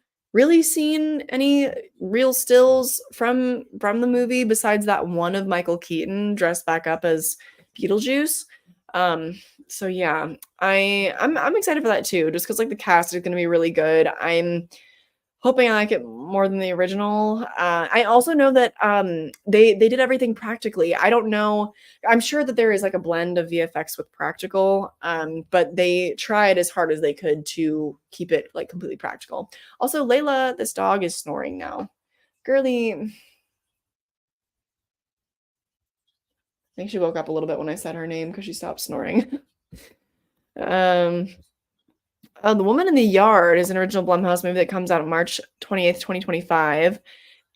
seen any real stills from the movie besides that one of Michael Keaton dressed back up as Beetlejuice. So yeah, I'm excited for that too, just because like the cast is going to be really good. I'm hoping I like it more than the original. I also know that they did everything practically. I don't know. I'm sure that there is like a blend of VFX with practical, but they tried as hard as they could to keep it like completely practical. Also, Layla, this dog, is snoring now. Girly. I think she woke up a little bit when I said her name because she stopped snoring. The Woman in the Yard is an original Blumhouse movie that comes out March 28th, 2025.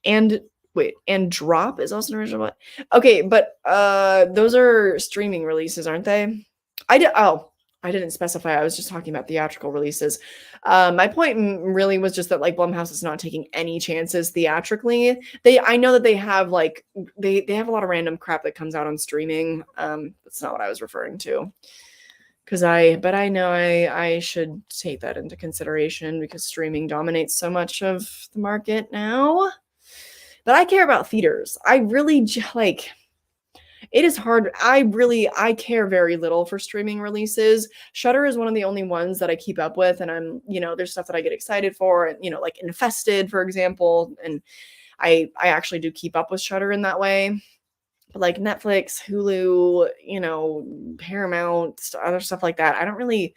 And Wait, and Drop is also an original one? Okay, but those are streaming releases, aren't they? I didn't specify. I was just talking about theatrical releases. My point really was just that like Blumhouse is not taking any chances theatrically. I know that they have like they have a lot of random crap that comes out on streaming. That's not what I was referring to. But I know I should take that into consideration because streaming dominates so much of the market now. But I care about theaters. I really like it is hard. I care very little for streaming releases. Shudder is one of the only ones that I keep up with, and there's stuff that I get excited for, and like Infested, for example, and I actually do keep up with Shudder in that way. But like Netflix, Hulu, Paramount, other stuff like that, I don't really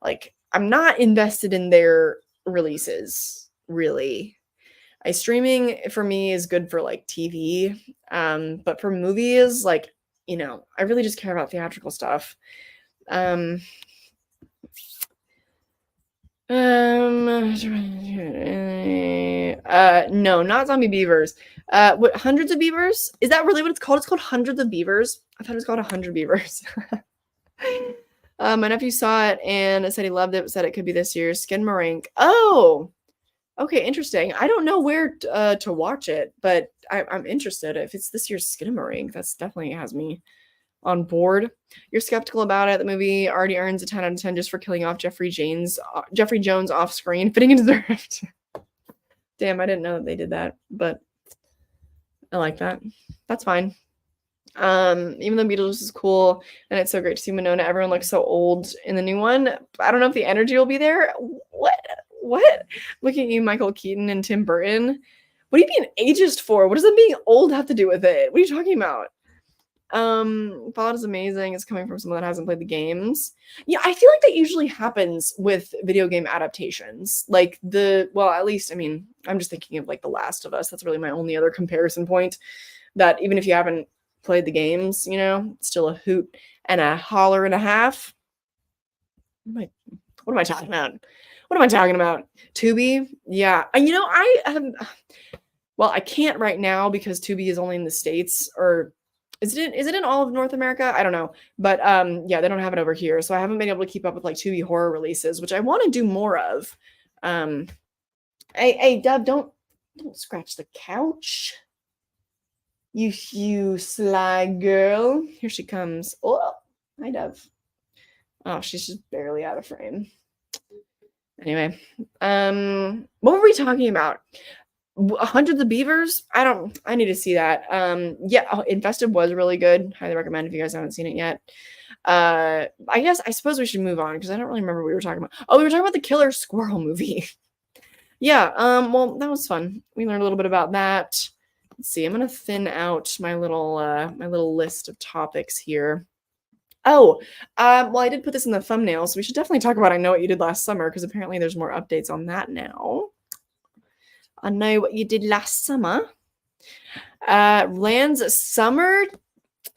like. I'm not invested in their releases, really. Streaming for me is good for like TV, but for movies, like I really just care about theatrical stuff. No, not Zombie Beavers. What, Hundreds of Beavers? Is that really what it's called? It's called Hundreds of Beavers. I thought it was called 100 Beavers. My nephew saw it and said he loved it. Said it could be this year's Skinamarink. Oh. Okay, interesting. I don't know where to watch it, but I'm interested. If it's this year's Skinamarink, that's definitely has me on board. You're skeptical about it. The movie already earns a 10 out of 10 just for killing off Jeffrey Jones off screen, fitting into the rift. Damn, I didn't know that they did that, but I like that. That's fine. Even though Beetlejuice is cool and it's so great to see Winona, everyone looks so old in the new one. I don't know if the energy will be there. What? Look at you, Michael Keaton and Tim Burton. What are you being ageist for? What does that being old have to do with it? What are you talking about? Fallout is amazing. It's coming from someone that hasn't played the games. Yeah, I feel like that usually happens with video game adaptations. Like at least, I mean, I'm just thinking of like The Last of Us. That's really my only other comparison point. That even if you haven't played the games, it's still a hoot and a holler and a half. What am I talking about? What am I talking about? Tubi? Yeah. I can't right now because Tubi is only in the States, or is it in all of North America? I don't know. But yeah, they don't have it over here. So I haven't been able to keep up with like Tubi horror releases, which I want to do more of. Hey, Dub, don't scratch the couch. You sly girl. Here she comes. Oh, hi, Dove. Oh, she's just barely out of frame. Anyway, what were we talking about? Hundreds of Beavers? I need to see that. Yeah, Infested was really good. Highly recommend if you guys haven't seen it yet. I suppose we should move on because I don't really remember what we were talking about. Oh, we were talking about the Killer Squirrel movie. Yeah, well, that was fun. We learned a little bit about that. Let's see. I'm gonna thin out my little list of topics here. Oh, well, I did put this in the thumbnail, so we should definitely talk about I Know What You Did Last Summer, because apparently there's more updates on that now. I Know What You Did Last Summer. Lands summer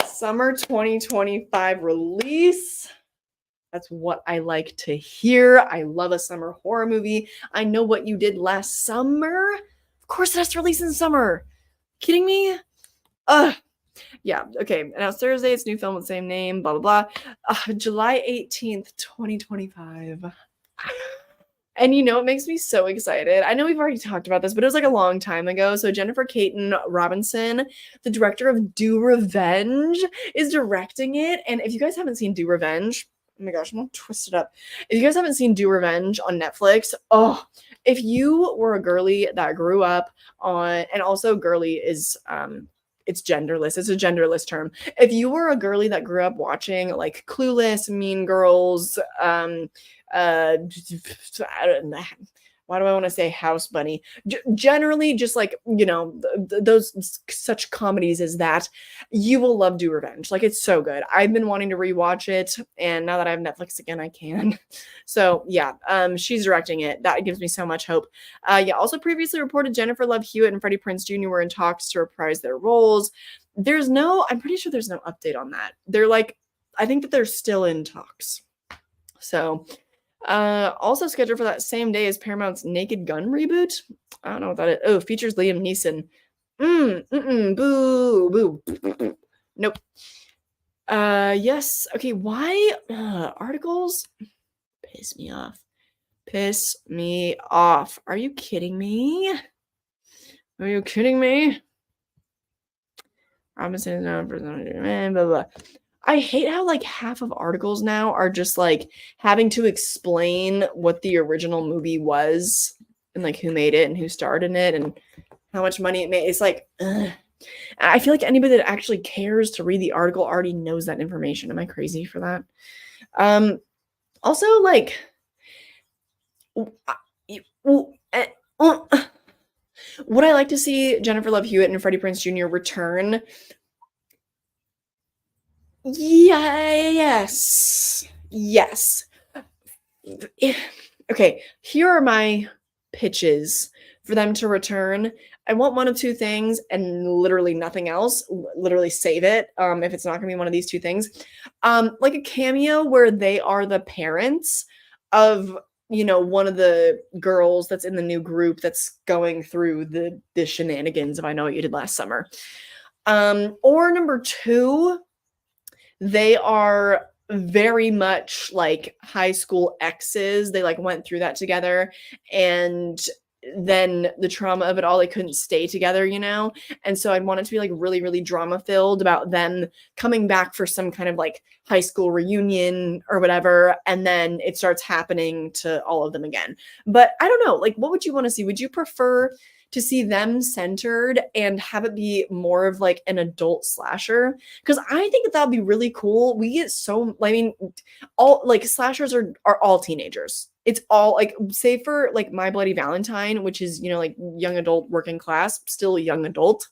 2025 release. That's what I like to hear. I love a summer horror movie. I Know What You Did Last Summer. Of course it has to release in summer. Kidding me? Yeah, okay. And now it's Thursday. It's a new film with the same name, blah, blah, blah. July 18th, 2025. And it makes me so excited. I know we've already talked about this, but it was like a long time ago. So Jennifer Caton Robinson, the director of Do Revenge, is directing it. And if you guys haven't seen Do Revenge, oh my gosh, I'm gonna twist it up. If you guys haven't seen Do Revenge on Netflix, if you were a girly that grew up on, and also girly is it's genderless. It's a genderless term. If you were a girly that grew up watching like Clueless, Mean Girls, why do I want to say House Bunny? Generally, just like, those such comedies as that, you will love Do Revenge. Like, it's so good. I've been wanting to rewatch it, and now that I have Netflix again, I can. So, yeah, she's directing it. That gives me so much hope. Yeah, also previously reported Jennifer Love Hewitt and Freddie Prinze Jr. were in talks to reprise their roles. I'm pretty sure there's no update on that. I think that they're still in talks. So, also scheduled for that same day as Paramount's Naked Gun reboot. I don't know what that is. Oh, features Liam Neeson. Boo, boo. Nope. Yes. Okay, why articles piss me off. Piss me off. Are you kidding me? Are you kidding me? Robinson is known for blah, blah, blah. I hate how like half of articles now are just like having to explain what the original movie was and like who made it and who starred in it and how much money it made. It's like, ugh. I feel like anybody that actually cares to read the article already knows that information. Am I crazy for that? Also, like, would I like to see Jennifer Love Hewitt and Freddie Prinze Jr. return? Yes. Yes. Okay, here are my pitches for them to return. I want one of two things and literally nothing else. Literally save it if it's not going to be one of these two things. Like a cameo where they are the parents of, you know, one of the girls that's in the new group that's going through the shenanigans of I Know What You Did Last Summer. Or number two, they are very much like high school exes. They like went through that together, and then the trauma of it all, they couldn't stay together, you know? And so I'd want it to be like really, really drama filled about them coming back for some kind of like high school reunion or whatever. And then it starts happening to all of them again. But I don't know, like, what would you want to see? Would you prefer to see them centered and have it be more of like an adult slasher? Because I think that would be really cool. We get so, I mean, all like slashers are all teenagers. It's all like, save for like My Bloody Valentine, which is, you know, like young adult working class, still young adult.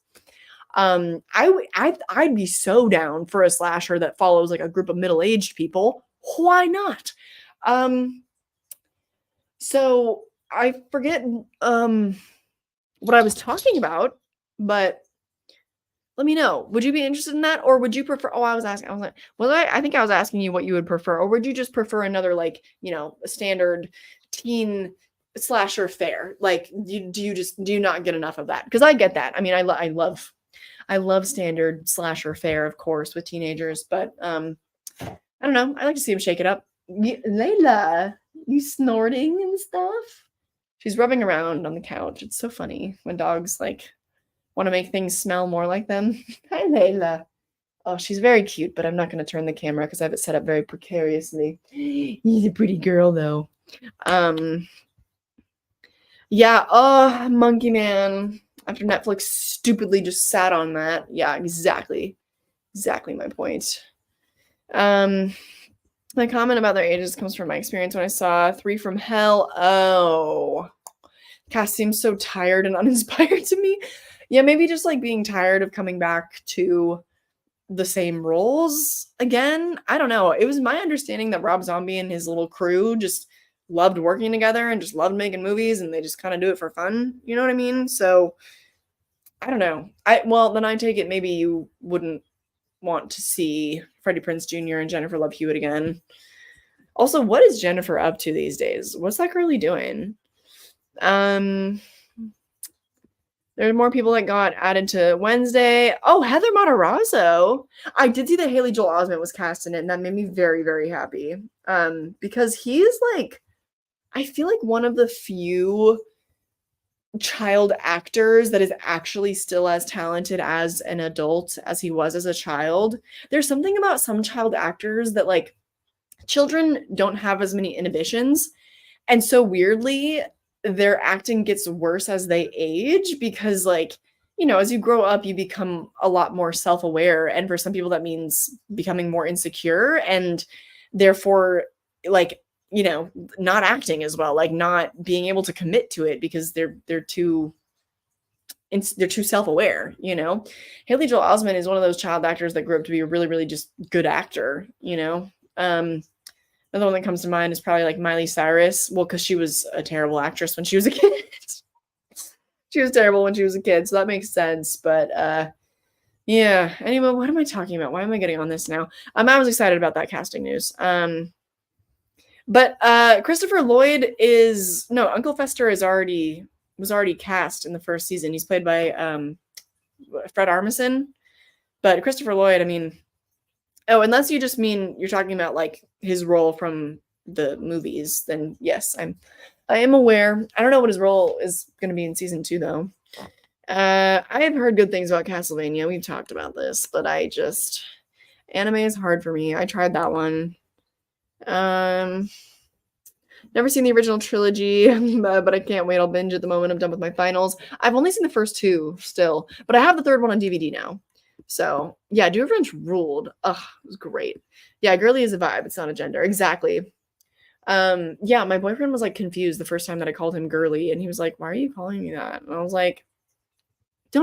I'd be so down for a slasher that follows like a group of middle-aged people. Why not? So I forget what I was talking about, but let me know. Would you be interested in that? Or would you prefer, I was like, well, I think I was asking you what you would prefer. Or would you just prefer another, like, you know, a standard teen slasher fare? Like, do you not get enough of that? Because I get that. I mean, I love standard slasher fare, of course, with teenagers, but I don't know. I like to see them shake it up. Layla, you snorting and stuff? She's rubbing around on the couch. It's so funny when dogs like want to make things smell more like them. Hi, Layla. Oh, she's very cute, but I'm not going to turn the camera because I have it set up very precariously. He's a pretty girl, though. Yeah. Oh, Monkey Man. After Netflix stupidly just sat on that. Yeah, exactly. Exactly my point. My comment about their ages comes from my experience when I saw Three from Hell. Oh, cast seems so tired and uninspired to me. Yeah, maybe just like being tired of coming back to the same roles again. I don't know. It was my understanding that Rob Zombie and his little crew just loved working together and just loved making movies, and they just kind of do it for fun. You know what I mean? So I don't know. Well, then I take it maybe you wouldn't want to see Freddie Prinze Jr. and Jennifer Love Hewitt again. Also, what is Jennifer up to these days? What's that girlie doing? There are more people that got added to Wednesday. Oh, Heather Matarazzo. I did see that Haley Joel Osment was cast in it, and that made me very, very happy. Because he's like, I feel like one of the few child actors that is actually still as talented as an adult as he was as a child. There's something about some child actors that like children don't have as many inhibitions. And so weirdly, their acting gets worse as they age because, like, you know, as you grow up, you become a lot more self-aware. And for some people, that means becoming more insecure and therefore, like, you know, not acting as well, like not being able to commit to it because they're too self-aware, you know. Haley Joel Osment is one of those child actors that grew up to be a really, really just good actor, you know. Another one that comes to mind is probably like Miley Cyrus. Well, because she was a terrible actress when she was a kid. She was terrible when she was a kid, so that makes sense. But yeah. Anyway, what am I talking about? Why am I getting on this now? I was excited about that casting news. But Christopher Lloyd Uncle Fester was already cast in the first season. He's played by Fred Armisen. But Christopher Lloyd, I mean, oh, unless you just mean you're talking about like his role from the movies, then yes, I am aware. I don't know what his role is going to be in season 2 though. I have heard good things about Castlevania. We've talked about this, but anime is hard for me. I tried that one. Um, Never seen the original trilogy, but I can't wait. I'll binge at the moment I'm done with my finals. I've only seen the first 2 still, but I have the 3rd one on DVD now. So yeah, Do Revenge ruled. Ugh, it was great. Yeah, girly is a vibe. It's not a gender. Exactly. Yeah, my boyfriend was like confused the first time that I called him girly, and he was like, "Why are you calling me that?" And I was like, I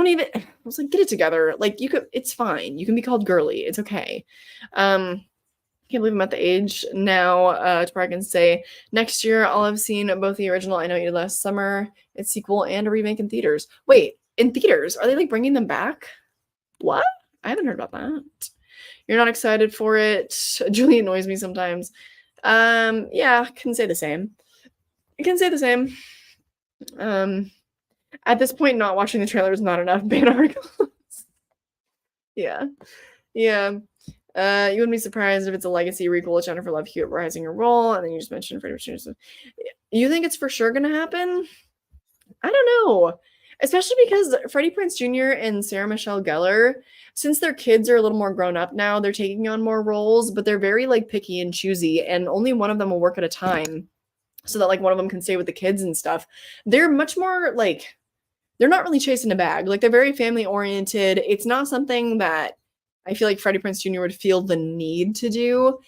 was like, get it together. Like it's fine. You can be called girly. It's okay. Can't believe I'm at the age now to where I can say next year I'll have seen both the original I Know You Did Last Summer, its sequel, and a remake in theaters. Wait, in theaters? Are they like bringing them back? What? I haven't heard about that. You're not excited for it. Julie annoys me sometimes. Yeah, can say the same. I can say the same. At this point, not watching the trailer is not enough. Ban articles. Yeah. Yeah. You wouldn't be surprised if it's a legacy requel with Jennifer Love Hewitt reprising her role, and then you just mentioned Freddie Prinze Jr. You think it's for sure gonna happen? I don't know. Especially because Freddie Prinze Jr. and Sarah Michelle Gellar, since their kids are a little more grown up now, they're taking on more roles, but they're very like picky and choosy, and only one of them will work at a time, so that like one of them can stay with the kids and stuff. They're much more like they're not really chasing a bag. Like they're very family oriented. It's not something that I feel like Freddie Prinze Jr. would feel the need to do,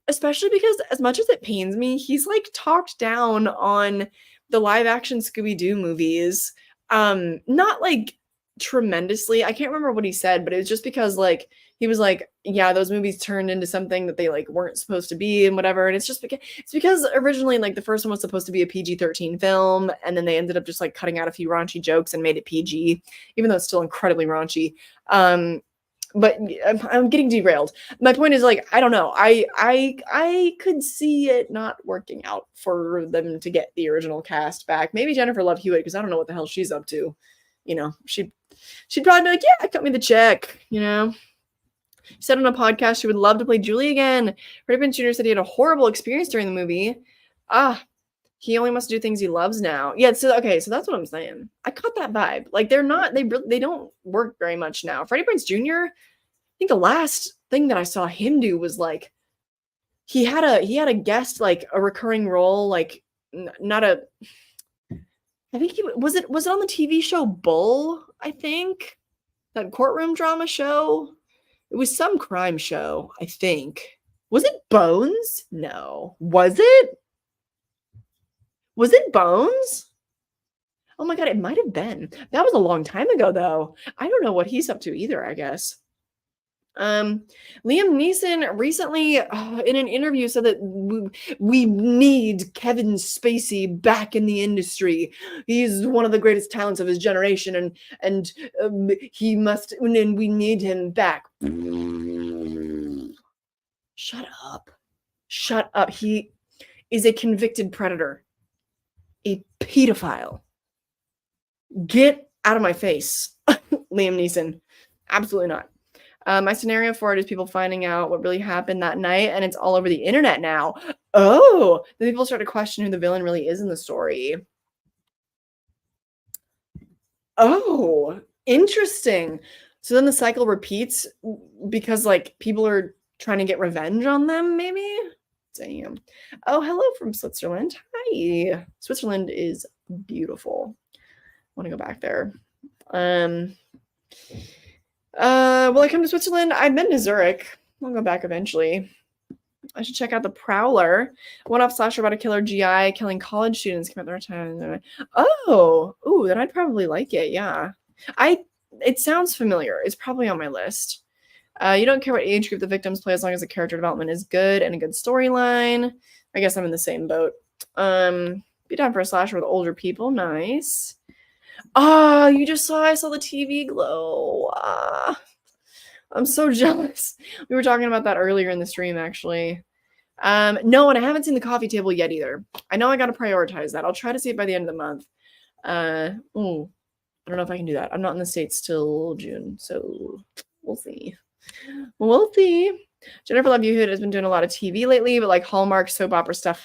especially because as much as it pains me, he's like talked down on the live action Scooby-Doo movies. Not like tremendously. I can't remember what he said, but it was just because like he was like, yeah, those movies turned into something that they like weren't supposed to be and whatever. And it's because originally like the first one was supposed to be a PG-13 film, and then they ended up just like cutting out a few raunchy jokes and made it PG, even though it's still incredibly raunchy. But I'm getting derailed. My point is like I don't know. I could see it not working out for them to get the original cast back. Maybe Jennifer Love Hewitt, because I don't know what the hell she's up to. You know, she'd probably be like, yeah, cut me the check. You know. She said on a podcast she would love to play Julie again. Freddie Prinze Jr. said he had a horrible experience during the movie. He only must do things he loves now. Yeah, so okay, so that's what I'm saying. I caught that vibe. Like they don't work very much now. Freddie Prinze Jr., I think the last thing that I saw him do was like he had a guest, like a recurring role, like not a I think he was it on the TV show Bull, I think. That courtroom drama show. It was some crime show, I think. Was it Bones? No. Was it? Was it Bones? Oh my god, it might have been. That was a long time ago, though. I don't know what he's up to either, I guess. Liam Neeson recently in an interview said that we need Kevin Spacey back in the industry. He's one of the greatest talents of his generation, and he must, and we need him back. Shut up. Shut up. He is a convicted predator. A pedophile. Get out of my face, Liam Neeson. Absolutely not. My scenario for it is people finding out what really happened that night, and it's all over the internet now. Oh, then people start to question who the villain really is in the story. Oh, interesting. So then the cycle repeats because like people are trying to get revenge on them, maybe? Damn. Oh, hello from Switzerland. Hi. Switzerland is beautiful. I want to go back there. Will I come to Switzerland? I've been to Zurich. I'll go back eventually. I should check out The Prowler. One-off slasher about a killer GI killing college students. Came out the right time. Oh, ooh, then I'd probably like it. Yeah, it sounds familiar. It's probably on my list. You don't care what age group the victims play as long as the character development is good and a good storyline. I guess I'm in the same boat. Be down for a slasher with older people. Nice. Ah, you just saw I saw the TV glow. I'm so jealous. We were talking about that earlier in the stream, actually. No, and I haven't seen The Coffee Table yet either. I know I got to prioritize that. I'll try to see it by the end of the month. I don't know if I can do that. I'm not in the States till June, so we'll see. We'll see. Jennifer Love Hewitt has been doing a lot of TV lately, but like Hallmark soap opera stuff.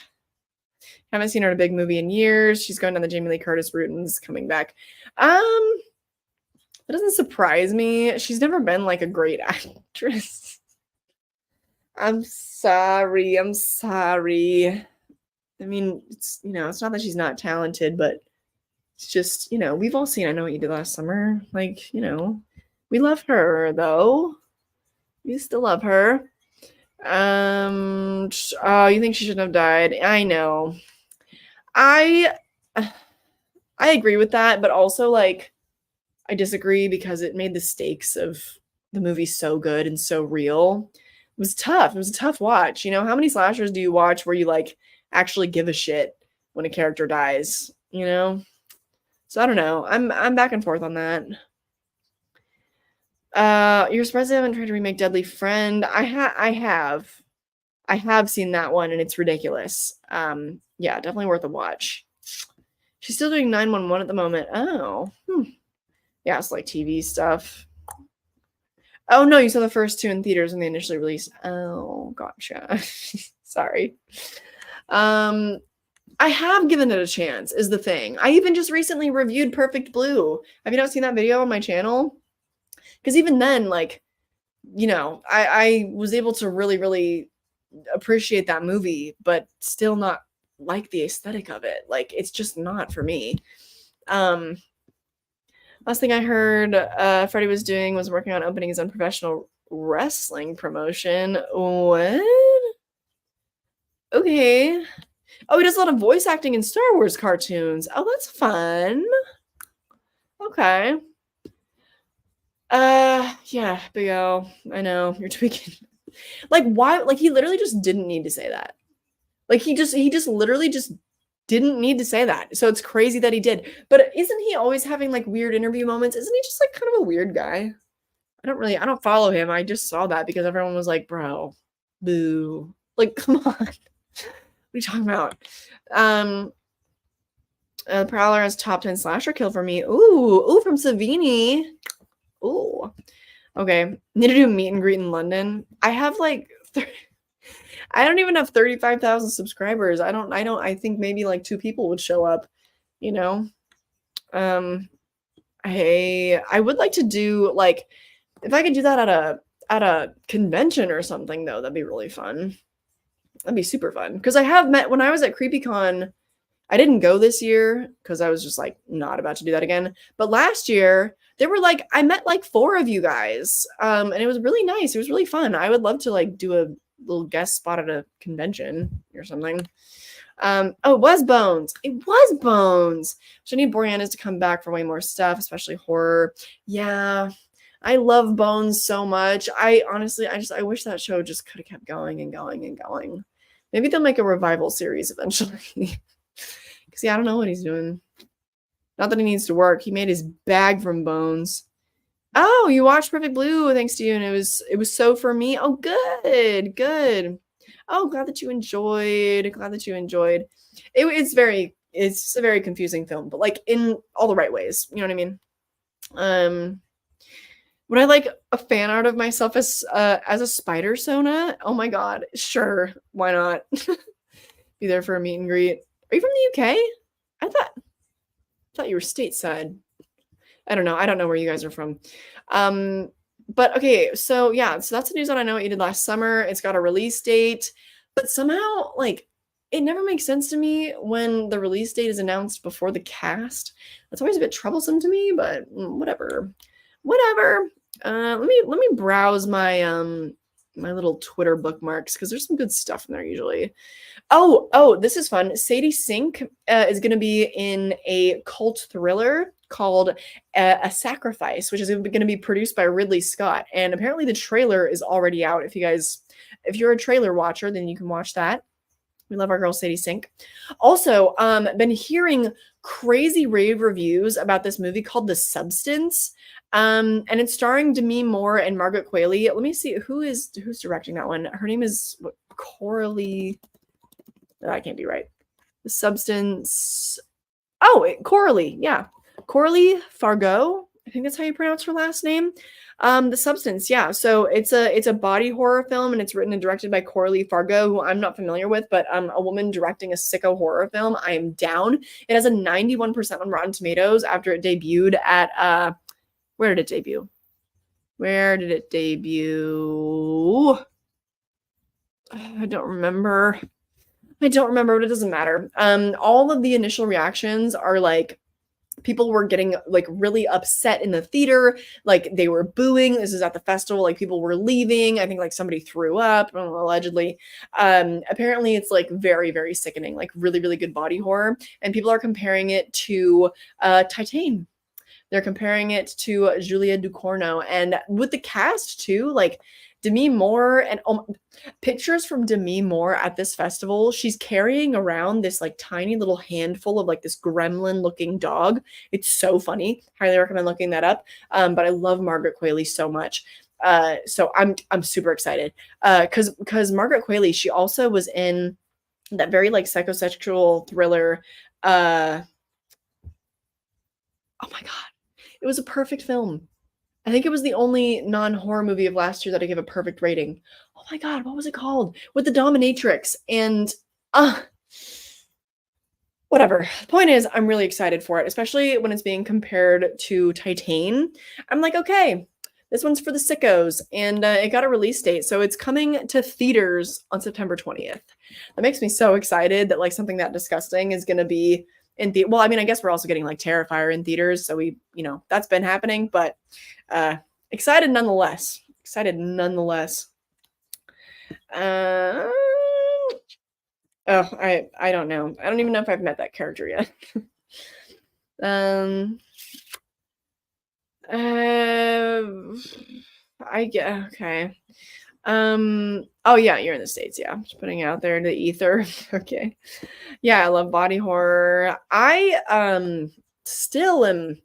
Haven't seen her in a big movie in years. She's going down the Jamie Lee Curtis route and is coming back. That doesn't surprise me. She's never been like a great actress. I'm sorry. I mean, it's it's not that she's not talented, but it's just, we've all seen I Know What You Did Last Summer. Like, we love her though. We still love her. Oh, you think she shouldn't have died? I know. I agree with that, but also like I disagree because it made the stakes of the movie so good and so real. It was tough. It was a tough watch. How many slashers do you watch where you like actually give a shit when a character dies? So I don't know. I'm back and forth on that. You're surprised I haven't tried to remake Deadly Friend. I have seen that one and it's ridiculous. Yeah, definitely worth a watch. She's still doing 911 at the moment. Oh. Yeah, it's like TV stuff. Oh no, you saw the first two in theaters when they initially released. Oh, gotcha. Sorry. I have given it a chance, is the thing. I even just recently reviewed Perfect Blue. Have you not seen that video on my channel? Because even then, like, I was able to really, really appreciate that movie, but still not like the aesthetic of it. Like, it's just not for me. Last thing I heard Freddie was doing was working on opening his own professional wrestling promotion. What? Okay. Oh, he does a lot of voice acting in Star Wars cartoons. Oh, that's fun. Okay. Yeah, Big O. I know, you're tweaking. Like, why? Like, he literally just didn't need to say that. Like, he just literally just didn't need to say that. So it's crazy that he did. But isn't he always having like weird interview moments? Isn't he just like kind of a weird guy? I don't follow him. I just saw that because everyone was like, bro, boo. Like, come on. What are you talking about? Prowler has top 10 slasher kill for me. Ooh, from Savini. Ooh. Okay. Need to do a meet and greet in London. I have like I don't even have 35,000 subscribers. I think maybe like 2 people would show up, I would like to do like if I could do that at a convention or something though, that'd be really fun. That'd be super fun. Because I have met when I was at CreepyCon, I didn't go this year because I was just like not about to do that again. But last year, there were like I met like 4 of you guys. And it was really nice. It was really fun. I would love to like do a little guest spot at a convention or something. Oh, it was Bones. It was Bones. So I need Boreanaz to come back for way more stuff, especially horror. Yeah. I love Bones so much. I honestly, I wish that show just could have kept going and going and going. Maybe they'll make a revival series eventually. Because yeah, I don't know what he's doing. Not that he needs to work. He made his bag from Bones. Oh, you watched Perfect Blue, thanks to you, and it was so for me. Oh, good. Oh, glad that you enjoyed. It's a very confusing film, but like in all the right ways. You know what I mean? Would I like a fan art of myself as a spider Sona? Oh my god, sure, why not? Be there for a meet and greet. Are you from the UK? I thought you were stateside. I don't know where you guys are from. But okay, so yeah, so that's the news on I Know What You Did Last Summer. It's got a release date, but somehow like it never makes sense to me when the release date is announced before the cast. That's always a bit troublesome to me, but whatever. Let me browse my my little Twitter bookmarks because there's some good stuff in there usually. Oh, this is fun. Sadie Sink is going to be in a cult thriller called A Sacrifice, which is going to be produced by Ridley Scott. And apparently the trailer is already out. If you're a trailer watcher, then you can watch that. We love our girl Sadie Sink. Also, been hearing crazy rave reviews about this movie called The Substance. And it's starring Demi Moore and Margaret Qualley. Let me see who's directing that one. Her name is Coralie. That can't be right. The Substance. Oh, Coralie. Yeah. Coralie Fargo. I think that's how you pronounce her last name. The Substance, yeah. So it's a body horror film, and it's written and directed by Coralie Fargo, who I'm not familiar with, but a woman directing a sicko horror film. I am down. It has a 91% on Rotten Tomatoes after it debuted at where did it debut? Where did it debut? I don't remember. But it doesn't matter. All of the initial reactions are like people were getting like really upset in the theater, like they were booing. This is at the festival, like people were leaving. I think like somebody threw up, allegedly. Apparently it's like very, very sickening, like really, really good body horror. And people are comparing it to Titane. They're comparing it to Julia Ducournau, and with the cast too, like Demi Moore and pictures from Demi Moore at this festival. She's carrying around this like tiny little handful of like this gremlin looking dog. It's so funny. Highly recommend looking that up. But I love Margaret Qualley so much. So I'm super excited. Because Margaret Qualley, she also was in that very like psychosexual thriller. Oh my God. It was a perfect film. I think it was the only non-horror movie of last year that I gave a perfect rating. Oh my God, what was it called? With the dominatrix and whatever. The point is, I'm really excited for it, especially when it's being compared to Titane. I'm like, okay, this one's for the sickos, and it got a release date, so it's coming to theaters on September 20th. That makes me so excited that like something that disgusting is going to be in the. Well, I mean, I guess we're also getting like Terrifier in theaters, so we, that's been happening, but excited nonetheless. I don't know. I don't even know if I've met that character yet. I get okay. Oh yeah, you're in the States. Yeah, just putting it out there in the ether. Okay. Yeah, I love body horror. I still am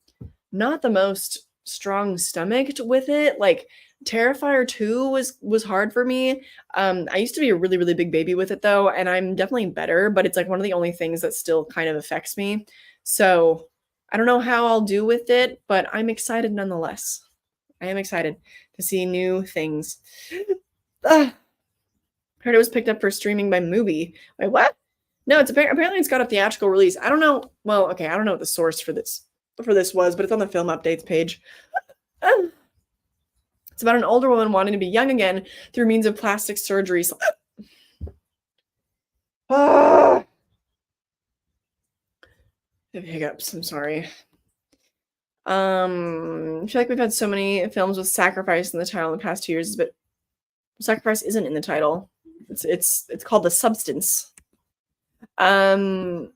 not the most strong stomached with it. Like Terrifier 2 was hard for me. I used to be a really, really big baby with it though, and I'm definitely better, but it's like one of the only things that still kind of affects me. So I don't know how I'll do with it, but I'm excited nonetheless. I am excited to see new things. Heard it was picked up for streaming by Mubi. Wait, what? No, it's apparently it's got a theatrical release. I don't know. Well, okay, I don't know what the source for this was, but it's on the film updates page. It's about an older woman wanting to be young again through means of plastic surgery. I have hiccups. I'm sorry. I feel like we've had so many films with sacrifice in the title in the past 2 years, but sacrifice isn't in the title. It's called The Substance. I'm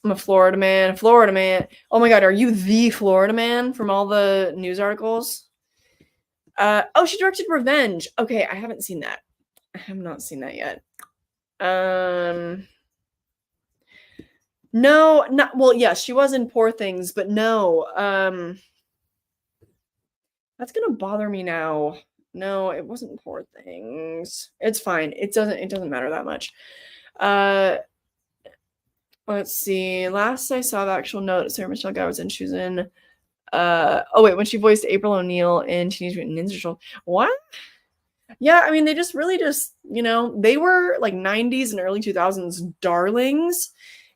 a Florida man. Oh my God, are you the Florida man from all the news articles? Oh, she directed Revenge. Okay, I haven't seen that. I have not seen that yet. No, not well, yes, she was in Poor Things, but no. That's gonna bother me now. No, it wasn't Poor Things. It's fine. It doesn't matter that much. Let's see. Last I saw the actual note, Sarah Michelle Gellar was in. She was in. Oh wait, when she voiced April O'Neil in Teenage Mutant Ninja Turtles. What? Yeah, I mean, they just really they were like 90s and early 2000s darlings,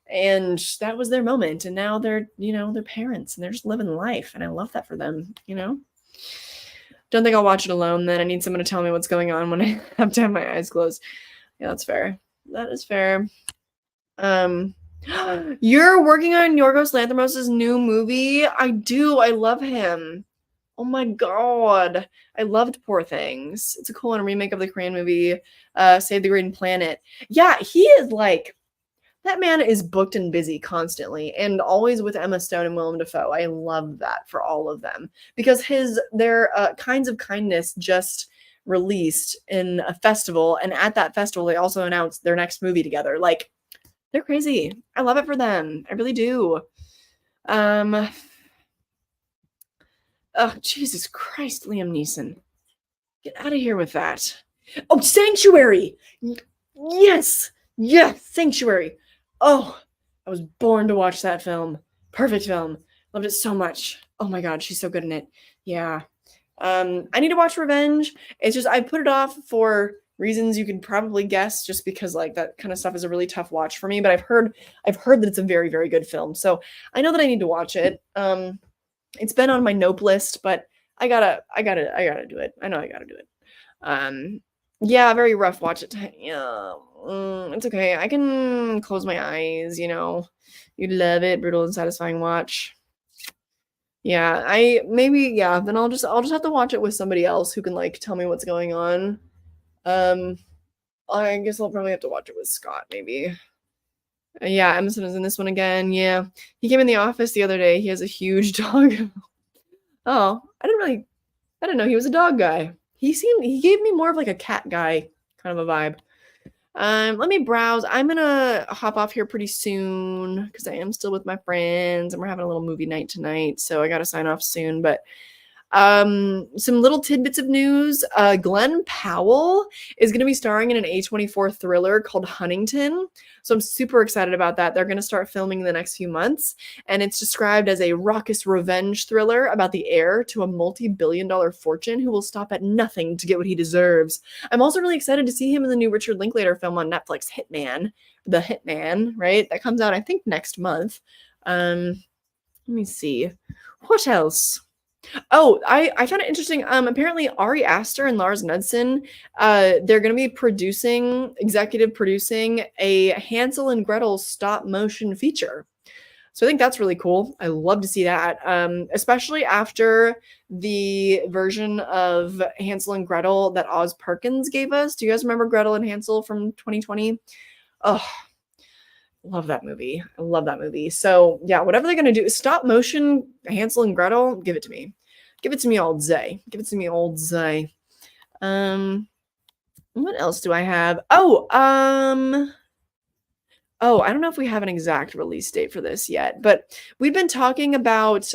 and that was their moment. And now they're parents and they're just living life, and I love that for them. Don't think I'll watch it alone. Then I need someone to tell me what's going on when I have to have my eyes closed. Yeah, that's fair. That is fair. You're working on Yorgos Lanthimos' new movie? I do. I love him. Oh my God. I loved Poor Things. It's a cool remake of the Korean movie, Save the Green Planet. Yeah, he is like, that man is booked and busy constantly, and always with Emma Stone and Willem Dafoe. I love that for all of them, because their Kinds of Kindness just released in a festival, and at that festival they also announced their next movie together. Like, they're crazy. I love it for them. I really do. Oh, Jesus Christ, Liam Neeson. Get out of here with that. Oh, Sanctuary. Yes. Sanctuary. Oh, I was born to watch that film. Perfect film. Loved it so much. Oh my god, she's so good in it. Yeah. I need to watch Revenge. It's just I put it off for reasons you could probably guess, just because like that kind of stuff is a really tough watch for me. But I've heard that it's a very, very good film. So I know that I need to watch it. It's been on my nope list, but I gotta do it. I know I gotta do it. Um, yeah, very rough watch at time. Yeah, it's okay. I can close my eyes. You'd love it. Brutal and satisfying watch. Yeah, yeah. Then I'll just have to watch it with somebody else who can like tell me what's going on. Um, I guess I'll probably have to watch it with Scott maybe. Yeah, Emerson is in this one again. Yeah, he came in the office the other day. He has a huge dog. Oh, I didn't know he was a dog guy. He gave me more of like a cat guy kind of a vibe. Let me browse. I'm gonna hop off here pretty soon because I am still with my friends and we're having a little movie night tonight. So I gotta sign off soon. But some little tidbits of news. Glenn Powell is going to be starring in an A24 thriller called Huntington. So I'm super excited about that. They're going to start filming in the next few months. And it's described as a raucous revenge thriller about the heir to a multi-billion-dollar fortune who will stop at nothing to get what he deserves. I'm also really excited to see him in the new Richard Linklater film on Netflix, Hitman. The Hitman, right? That comes out, I think, next month. Let me see. What else? Oh, I found it interesting. Apparently Ari Aster and Lars Knudsen, they're going to be executive producing a Hansel and Gretel stop motion feature. So I think that's really cool. I love to see that, especially after the version of Hansel and Gretel that Oz Perkins gave us. Do you guys remember Gretel and Hansel from 2020? Oh, love that movie. I love that movie. So yeah, whatever they're gonna do, stop motion Hansel and Gretel, give it to me. Give it to me all day. Give it to me all day. What else do I have? Oh, I don't know if we have an exact release date for this yet, but we've been talking about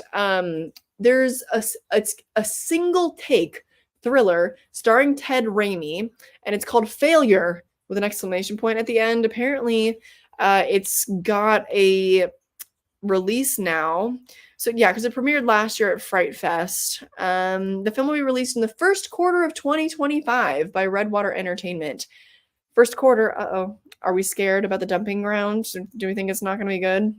there's a single take thriller starring Ted Raimi, and it's called Failure with an exclamation point at the end. Apparently, it's got a release now. So yeah, because it premiered last year at Fright Fest. The film will be released in the first quarter of 2025 by Redwater Entertainment. First quarter, uh-oh. Are we scared about the dumping ground? Do we think it's not going to be good?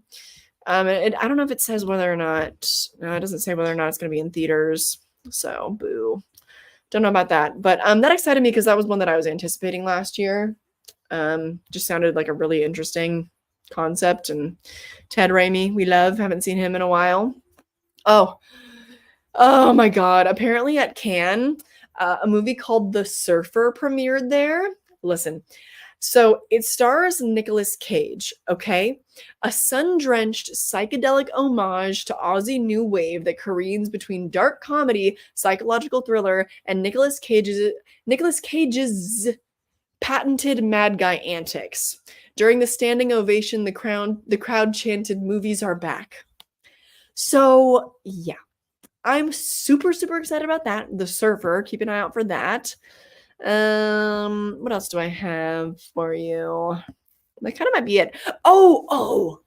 I don't know if it says whether or not. No, it doesn't say whether or not it's going to be in theaters. So, boo. Don't know about that. But that excited me because that was one that I was anticipating last year. Just sounded like a really interesting concept. And Ted Raimi, we love. Haven't seen him in a while. Oh my God. Apparently at Cannes, a movie called The Surfer premiered there. Listen. So it stars Nicolas Cage, okay? A sun-drenched psychedelic homage to Aussie new wave that careens between dark comedy, psychological thriller, and Nicolas Cage's patented mad guy antics. During the standing ovation, the crowd chanted, "Movies are back." So, yeah. I'm super, super excited about that. The Surfer, keep an eye out for that. What else do I have for you? That kind of might be it. Oh,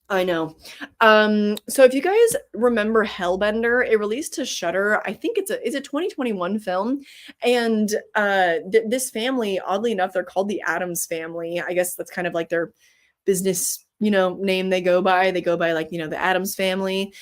I know. So if you guys remember Hellbender, it released to Shudder. I think it's a 2021 film, and this family, oddly enough, they're called the Addams Family. I guess that's kind of like their business name they go by. They go by like the Addams Family.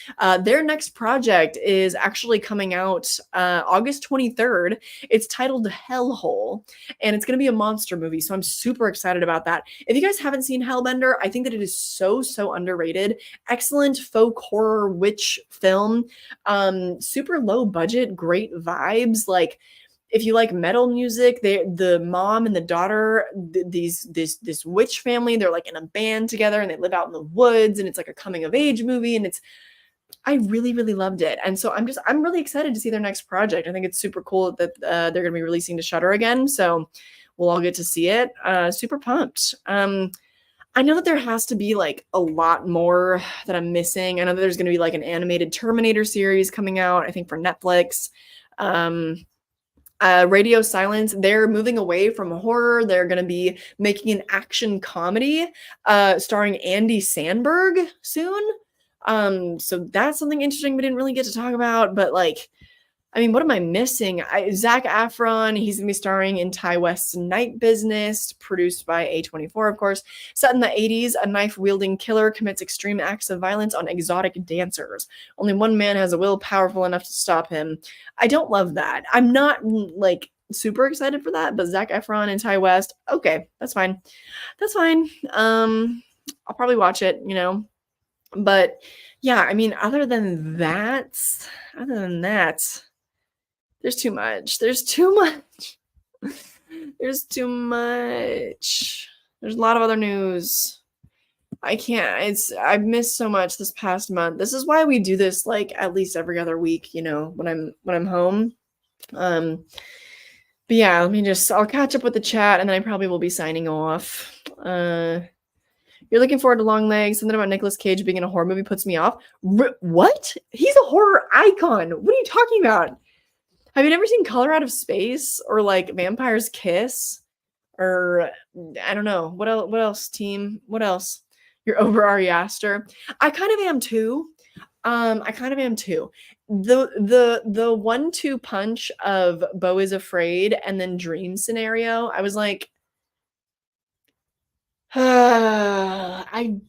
Their next project is actually coming out August 23rd. It's titled Hellhole, and it's going to be a monster movie, so I'm super excited about that. If you guys haven't seen Hellbender, I think that it is so underrated. Excellent folk horror witch film. Super low budget, great vibes. Like, if you like metal music, the mom and the daughter, this witch family, they're like in a band together and they live out in the woods, and it's like a coming of age movie, and I really, really loved it. And so I'm really excited to see their next project. I think it's super cool that they're going to be releasing to Shudder again. So we'll all get to see it. Super pumped. I know that there has to be like a lot more that I'm missing. I know that there's going to be like an animated Terminator series coming out, I think for Netflix. Radio Silence, they're moving away from horror. They're going to be making an action comedy starring Andy Samberg soon. So that's something interesting we didn't really get to talk about, but like, I mean, what am I missing? Zac Efron, he's going to be starring in Ty West's Night Business, produced by A24, of course. Set in the 80s, a knife-wielding killer commits extreme acts of violence on exotic dancers. Only one man has a will powerful enough to stop him. I don't love that. I'm not, like, super excited for that, but Zac Efron and Ty West, okay, that's fine. That's fine. I'll probably watch it, you know. But, yeah, I mean, other than that, there's too much. There's too much. There's too much. There's a lot of other news. I can't. I've missed so much this past month. This is why we do this like at least every other week, you know, when I'm home. But yeah, I'll catch up with the chat and then I probably will be signing off. You're looking forward to Long Legs. Something about Nicolas Cage being in a horror movie puts me off. What? He's a horror icon. What are you talking about? Have you never seen Color Out of Space or like Vampire's Kiss? Or I don't know. What else, team? What else? You're over Ari Aster. I kind of am too. The 1-2 punch of Beau is Afraid and then Dream Scenario. I was like, I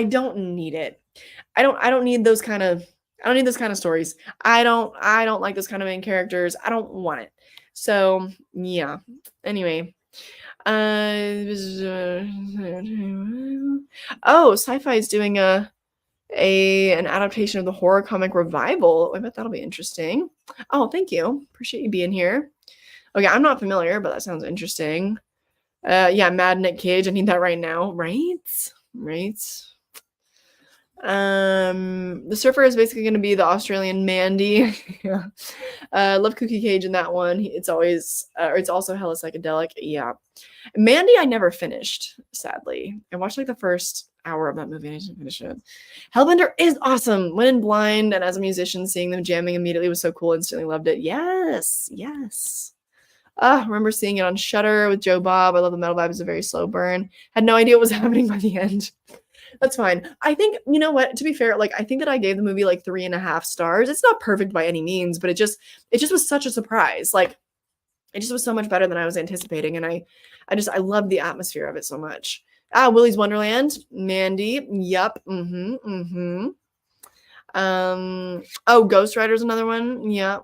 don't need it. I don't need those kind of stories. I don't like those kind of main characters. I don't want it. So yeah. Anyway. Sci-fi is doing an adaptation of the horror comic Revival. I bet that'll be interesting. Oh, thank you. Appreciate you being here. Okay, I'm not familiar, but that sounds interesting. Yeah, Mad Nick Cage. I need that right now. Right. The surfer is basically going to be the Australian Mandy. Yeah. Love Cookie Cage in that one. It's always, it's also hella psychedelic. Yeah. Mandy, I never finished, sadly. I watched like the first hour of that movie and I didn't finish it. Hellbender is awesome. Went in blind, and as a musician, seeing them jamming immediately was so cool. Instantly loved it. Yes. I remember seeing it on Shudder with Joe Bob. I love the metal vibe. It's a very slow burn. Had no idea what was happening by the end. That's fine. I think, you know what, to be fair, like, I think that I gave the movie like 3.5 stars. It's not perfect by any means, but it just was such a surprise. Like, it just was so much better than I was anticipating. And I love the atmosphere of it so much. Willy's Wonderland, Mandy. Yup. Ghost Rider's another one. Yeah.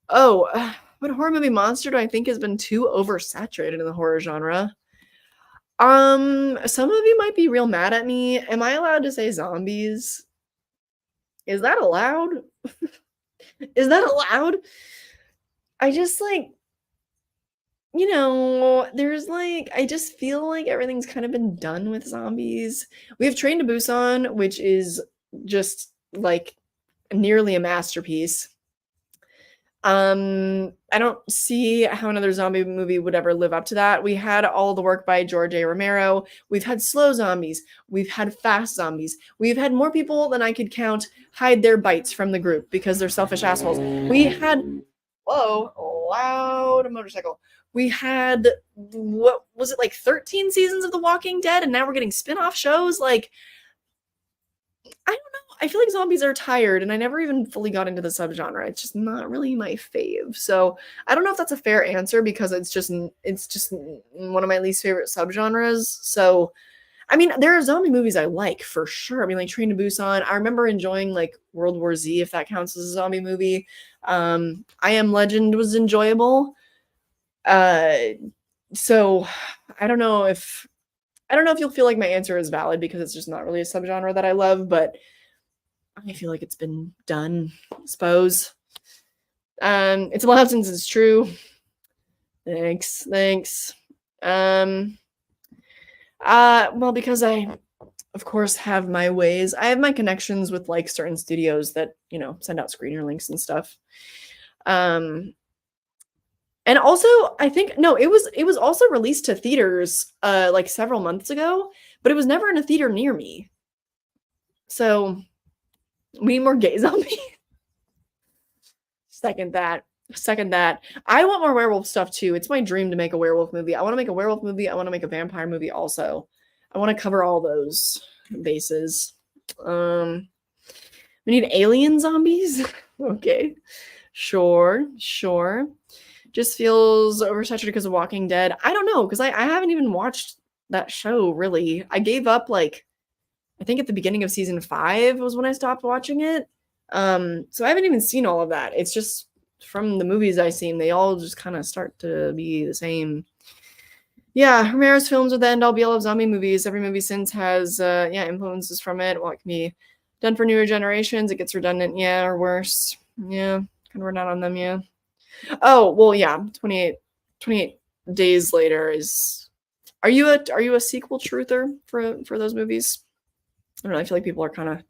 Oh, what horror movie monster do I think has been too oversaturated in the horror genre? Some of you might be real mad at me. Am I allowed to say zombies? Is that allowed? Is that allowed? I just like, you know, there's like, I just feel like everything's kind of been done with zombies. We have Train to Busan, which is just like nearly a masterpiece. I don't see how another zombie movie would ever live up to that. We had all the work by George A. Romero. We've had slow zombies. We've had fast zombies. We've had more people than I could count hide their bites from the group because they're selfish assholes. We had, loud motorcycle. We had, what was it, like 13 seasons of The Walking Dead, and now we're getting spin-off shows? Like, I don't know. I feel like zombies are tired, and I never even fully got into the subgenre. It's just not really my fave. So I don't know if that's a fair answer because it's just one of my least favorite subgenres. So, I mean, there are zombie movies I like for sure. I mean, like Train to Busan. I remember enjoying like World War Z, if that counts as a zombie movie. I Am Legend was enjoyable. So I don't know if you'll feel like my answer is valid because it's just not really a subgenre that I love, but I feel like it's been done, I suppose. It's a lot since it's true. Thanks. Well, because I, of course, have my ways. I have my connections with like certain studios that, you know, send out screener links and stuff. And also, I think it was also released to theaters like several months ago, but it was never in a theater near me. So we need more gay zombies. Second that. I want more werewolf stuff too. It's my dream to make a werewolf movie. I want to make a werewolf movie. I want to make a vampire movie also. I want to cover all those bases. We need alien zombies. Okay, sure. Just feels oversaturated because of Walking Dead. I don't know, because I haven't even watched that show really. I gave up like I think at the beginning of season 5 was when I stopped watching it. So I haven't even seen all of that. It's just from the movies I've seen, they all just kind of start to be the same. Yeah, Romero's films are the end all be all of zombie movies. Every movie since has influences from it. Well, it can be done for newer generations. It gets redundant, yeah, or worse. Yeah, kind of run out on them, yeah. Oh, well, yeah, 28 days later is are you a sequel truther for those movies? I don't know, I feel like people are kind of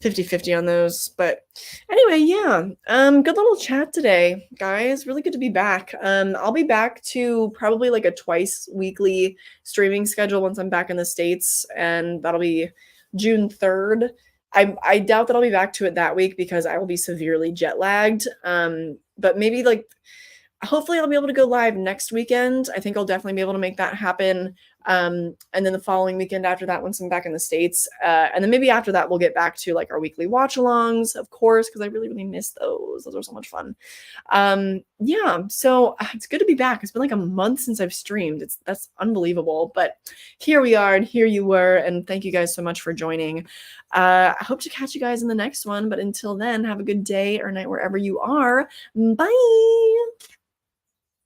50-50 on those. But anyway, yeah. Good little chat today, guys. Really good to be back. I'll be back to probably like a twice weekly streaming schedule once I'm back in the States, and that'll be June 3rd. I doubt that I'll be back to it that week because I will be severely jet lagged. But maybe like hopefully I'll be able to go live next weekend. I think I'll definitely be able to make that happen. And then the following weekend after that, once I'm back in the States. And then maybe after that, we'll get back to like our weekly watch alongs, of course, because I really, really miss those. Those are so much fun. Yeah, so it's good to be back. It's been like a month since I've streamed. That's unbelievable. But here we are, and here you were. And thank you guys so much for joining. I hope to catch you guys in the next one. But until then, have a good day or night wherever you are. Bye.